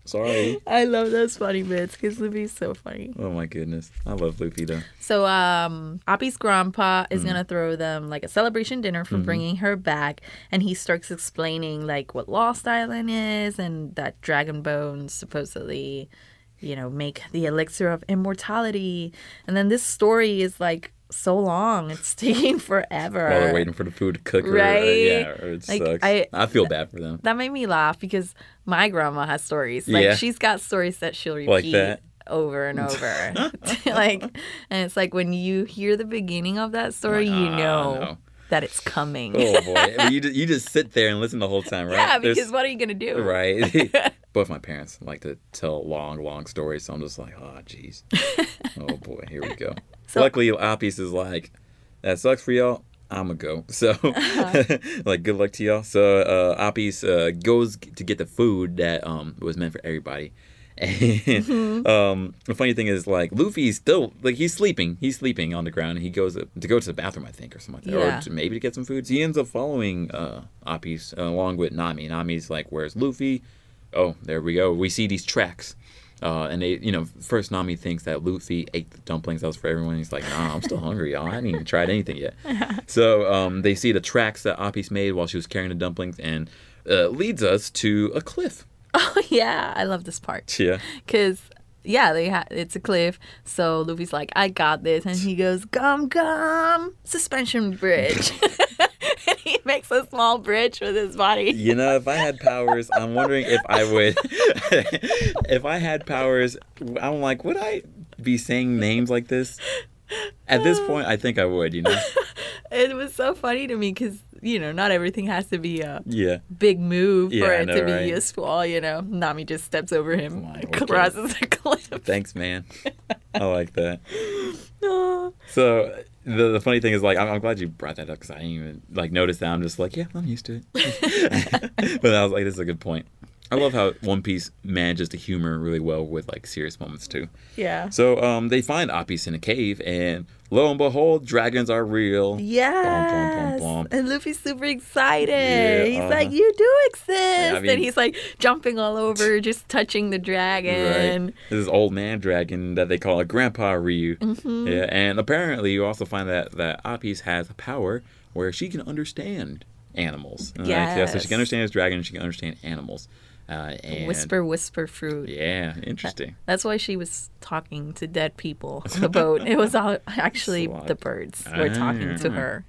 Sorry. I love those funny bits because Luffy's so funny. Oh my goodness. I love Luffy though. So Appi's grandpa is going to throw them like a celebration dinner for bringing her back. And he starts explaining like what Lost Island is and that dragon bones supposedly, you know, make the elixir of immortality. And then this story is like so long. It's taking forever. While they're waiting for the food to cook. Right? It like, sucks. I feel bad for them. That made me laugh because my grandma has stories. Like, she's got stories that she'll repeat like that. Over and over. Like, and it's like when you hear the beginning of that story, you know that it's coming. Oh, boy. I mean, you just sit there and listen the whole time, right? Yeah, because what are you going to do? Right. Both my parents like to tell long stories, so I'm just like, oh, jeez. Oh, boy, here we go. So, luckily, Apis is like, that sucks for y'all. I'm going to go. So, like, good luck to y'all. So, Apis goes to get the food that was meant for everybody. And the funny thing is, like, Luffy's still, like, he's sleeping on the ground, and he goes to go to the bathroom, I think, or something like that, or maybe to get some food. So he ends up following Apis along with Nami. Nami's like, where's Luffy? Oh, there we go. We see these tracks. And they, you know, first Nami thinks that Luffy ate the dumplings that was for everyone. He's like, nah, I'm still hungry, y'all. I haven't even tried anything yet. So they see the tracks that Apis made while she was carrying the dumplings, and leads us to a cliff. Oh, yeah. I love this part. Yeah. Because, it's a cliff. So Luffy's like, I got this. And he goes, gum, suspension bridge. And he makes a small bridge with his body. You know, if I had powers, I'm wondering if I would. If I had powers, I'm like, would I be saying names like this? At this point, I think I would, you know? It was so funny to me because, you know, not everything has to be a big move for it to be useful, you know? Nami just steps over him, crosses the cliff. Thanks, man. I like that. So the funny thing is, like, I'm glad you brought that up because I didn't even, like, notice that. I'm just like, yeah, I'm used to it. But I was like, this is a good point. I love how One Piece manages to humor really well with, like, serious moments, too. Yeah. So they find Apis in a cave, and lo and behold, dragons are real. Yes. And Luffy's super excited. Yeah, he's like, you do exist. Yeah, I mean, and he's, like, jumping all over, just touching the dragon. Right. This is old man dragon that they call a Grandpa Ryu. Yeah, and apparently you also find that Apis has a power where she can understand animals. Yes. Yeah, so she can understand his dragon, and she can understand animals. And whisper fruit. Yeah, interesting. That's why she was talking to dead people on the boat. It was actually the birds were talking to her.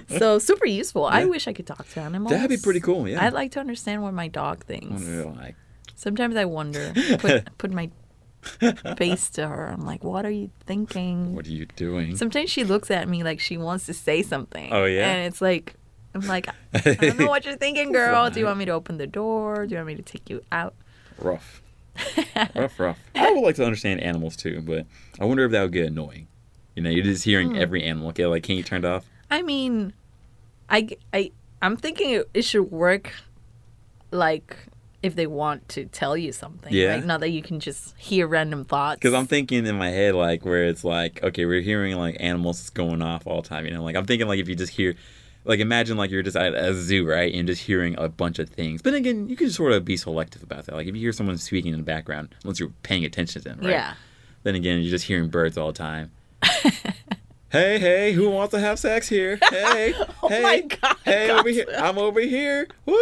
So super useful. I wish I could talk to animals. That'd be pretty cool. Yeah, I'd like to understand what my dog thinks. Like. Sometimes I wonder. Put my face to her. I'm like, what are you thinking? What are you doing? Sometimes she looks at me like she wants to say something. Oh yeah, and it's like. I'm like, I don't know what you're thinking, girl. Do you want me to open the door? Do you want me to take you out? Rough. Rough. I would like to understand animals too, but I wonder if that would get annoying. You know, you're just hearing every animal. Okay, like, can you turn it off? I mean, I'm thinking it should work, like, if they want to tell you something. Yeah. Right? Not that you can just hear random thoughts. Because I'm thinking in my head, like, where it's like, okay, we're hearing, like, animals going off all the time. You know, like, I'm thinking, like, if you just hear... Like, imagine, like, you're just at a zoo, right? And just hearing a bunch of things. But again, you can sort of be selective about that. Like, if you hear someone speaking in the background, once you're paying attention to them, right? Yeah. Then again, you're just hearing birds all the time. Hey, who wants to have sex here? Hey, oh my God. Hey, over here. I'm over here. Woo!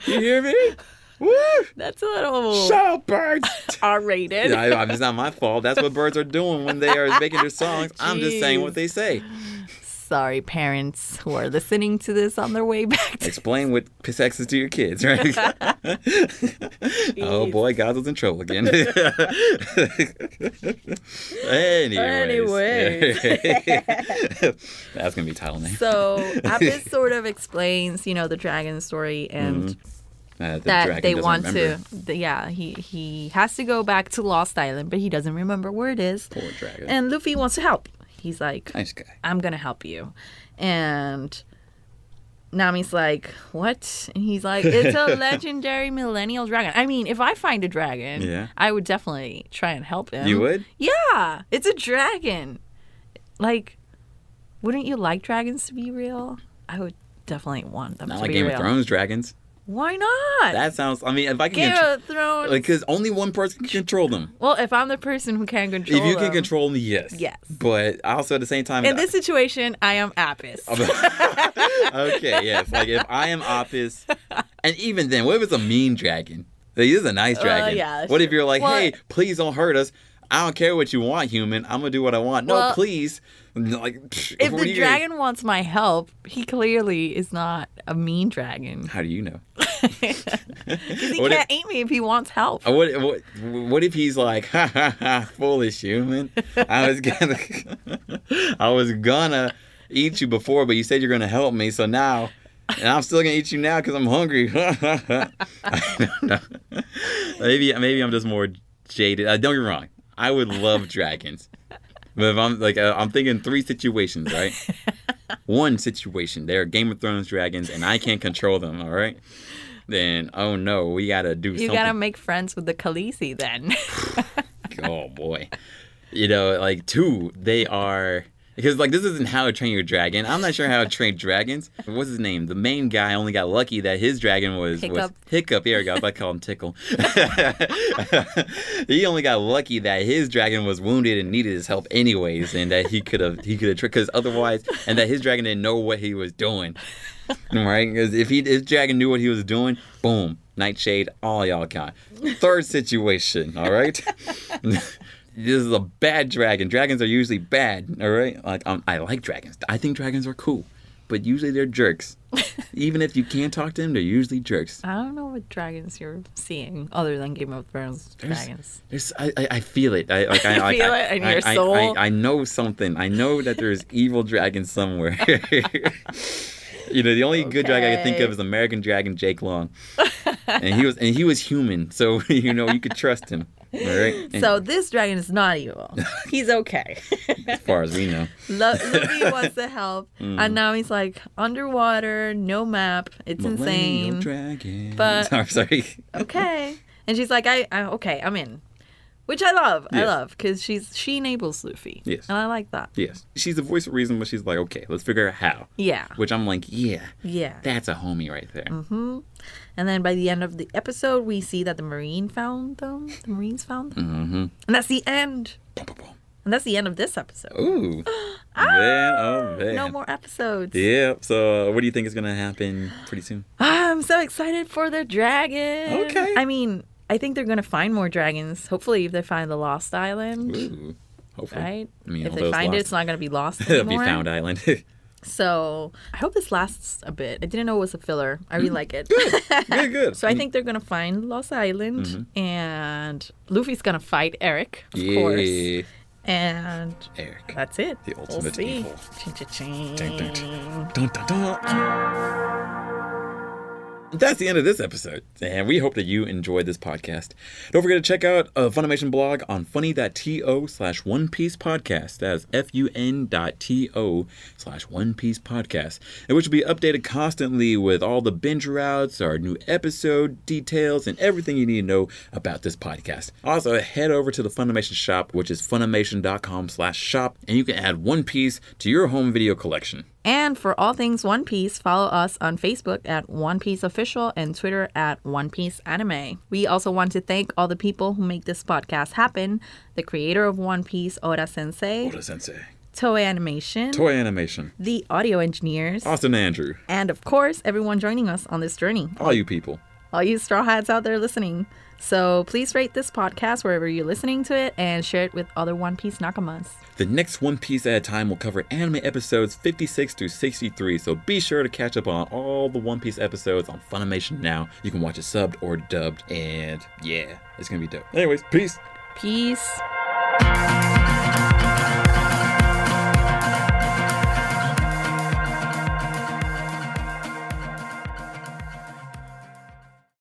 You hear me? Woo! That's a little... Shut up, birds! R-rated. It's not my fault. That's what birds are doing when they are making their songs. Jeez. I'm just saying what they say. Sorry, parents who are listening to this on their way back. Explain what sex is to your kids, right? Oh boy, Godswill's in trouble again. Anyways. That's gonna be title name. So Apis sort of explains, the dragon story and that they want to. He has to go back to Lost Island, but he doesn't remember where it is. Poor dragon. And Luffy wants to help. He's like, nice guy. I'm going to help you. And Nami's like, what? And he's like, it's a legendary millennial dragon. I mean, if I find a dragon, I would definitely try and help him. You would? Yeah. It's a dragon. Like, wouldn't you like dragons to be real? I would definitely want them to be real. Not like Game of Thrones dragons. Why not? That sounds... I mean, if I can... Game of Thrones... Because only one person can control them. Well, if I'm the person who can control them... If you can control them, yes. Yes. But also at the same time... In this situation, I am Apis. Okay, yes. Like, if I am Apis... And even then, what if it's a mean dragon? Like, this is a nice dragon. Yeah, what if you're like, hey, please don't hurt us. I don't care what you want, human. I'm going to do what I want. No, please. Like, if the dragon wants my help, he clearly is not a mean dragon. How do you know? Because he can't eat me if he wants help. What if he's like, ha ha ha, foolish human. I was gonna eat you before, but you said you're gonna help me, so now, and I'm still gonna eat you now because I'm hungry. I don't know. Maybe I'm just more jaded. Don't get me wrong. I would love dragons. But if I'm like, I'm thinking 3 situations, right? One situation, they're Game of Thrones dragons, and I can't control them. All right, then oh no, we gotta do something. You gotta make friends with the Khaleesi then. Oh boy, like 2, they are. Because, like, this isn't How to Train Your Dragon. I'm not sure how to train dragons. What's his name? The main guy only got lucky that his dragon was Hiccup. Here we go. I call him Tickle. He only got lucky that his dragon was wounded and needed his help anyways, and that he could have tricked, because otherwise, and that his dragon didn't know what he was doing. Right? Because if his dragon knew what he was doing, boom, Nightshade, all y'all got. 3rd situation, all right? This is a bad dragon. Dragons are usually bad, all right? Like, I like dragons. I think dragons are cool, but usually they're jerks. Even if you can't talk to them, they're usually jerks. I don't know what dragons you're seeing other than Game of Thrones dragons. I feel it. I feel it in your soul. I know something. I know that there's evil dragons somewhere. The only good dragon I can think of is American Dragon Jake Long, and he was human, so you could trust him. All right. So this dragon is not evil. He's okay. As far as we know. Luffy wants to help, and now he's like underwater, no map. It's insane. Dragon. But sorry. Okay, and she's like, okay, I'm in. Which I love. Yes. I love, because she enables Luffy. Yes. And I like that. Yes. She's the voice of reason, but she's like, okay, let's figure out how. Yeah. Which I'm like, yeah. Yeah. That's a homie right there. Mm-hmm. And then by the end of the episode, we see that the Marines found them. Mm-hmm. And that's the end. Boom, boom, boom. And that's the end of this episode. Ooh. Man. No more episodes. Yeah. So what do you think is going to happen pretty soon? I'm so excited for the dragon. Okay. I mean, I think they're going to find more dragons. Hopefully, if they find the Lost Island. Ooh. hopefully. Right? I mean, if they find it, it's not going to be lost anymore. It'll be Found Island. So I hope this lasts a bit. I didn't know it was a filler. I really like it. Good. So I think they're going to find Lost Island, and Luffy's going to fight Eric, of course. And Eric. That's it. The ultimate evil. Ching-cha-ching. Dun, dun, dun. Dun, dun, dun. That's the end of this episode, and we hope that you enjoyed this podcast. Don't forget to check out a Funimation blog on funi.to/onepiecepodcast. That's fun.to/onepiecepodcast, which will be updated constantly with all the binge routes, our new episode details, and everything you need to know about this podcast. Also, head over to the Funimation shop, which is funimation.com/shop, and you can add One Piece to your home video collection. And for all things One Piece, follow us on Facebook at One Piece Official and Twitter at One Piece Anime. We also want to thank all the people who make this podcast happen. The creator of One Piece, Oda Sensei. Toei Animation. The audio engineers. Austin and Andrew. And of course, everyone joining us on this journey. All you people. All you Straw Hats out there listening. So please rate this podcast wherever you're listening to it and share it with other One Piece Nakamas. The next One Piece at a time will cover anime episodes 56 through 63, so be sure to catch up on all the One Piece episodes on Funimation now. You can watch it subbed or dubbed, and yeah, it's gonna be dope. Anyways, peace. Peace.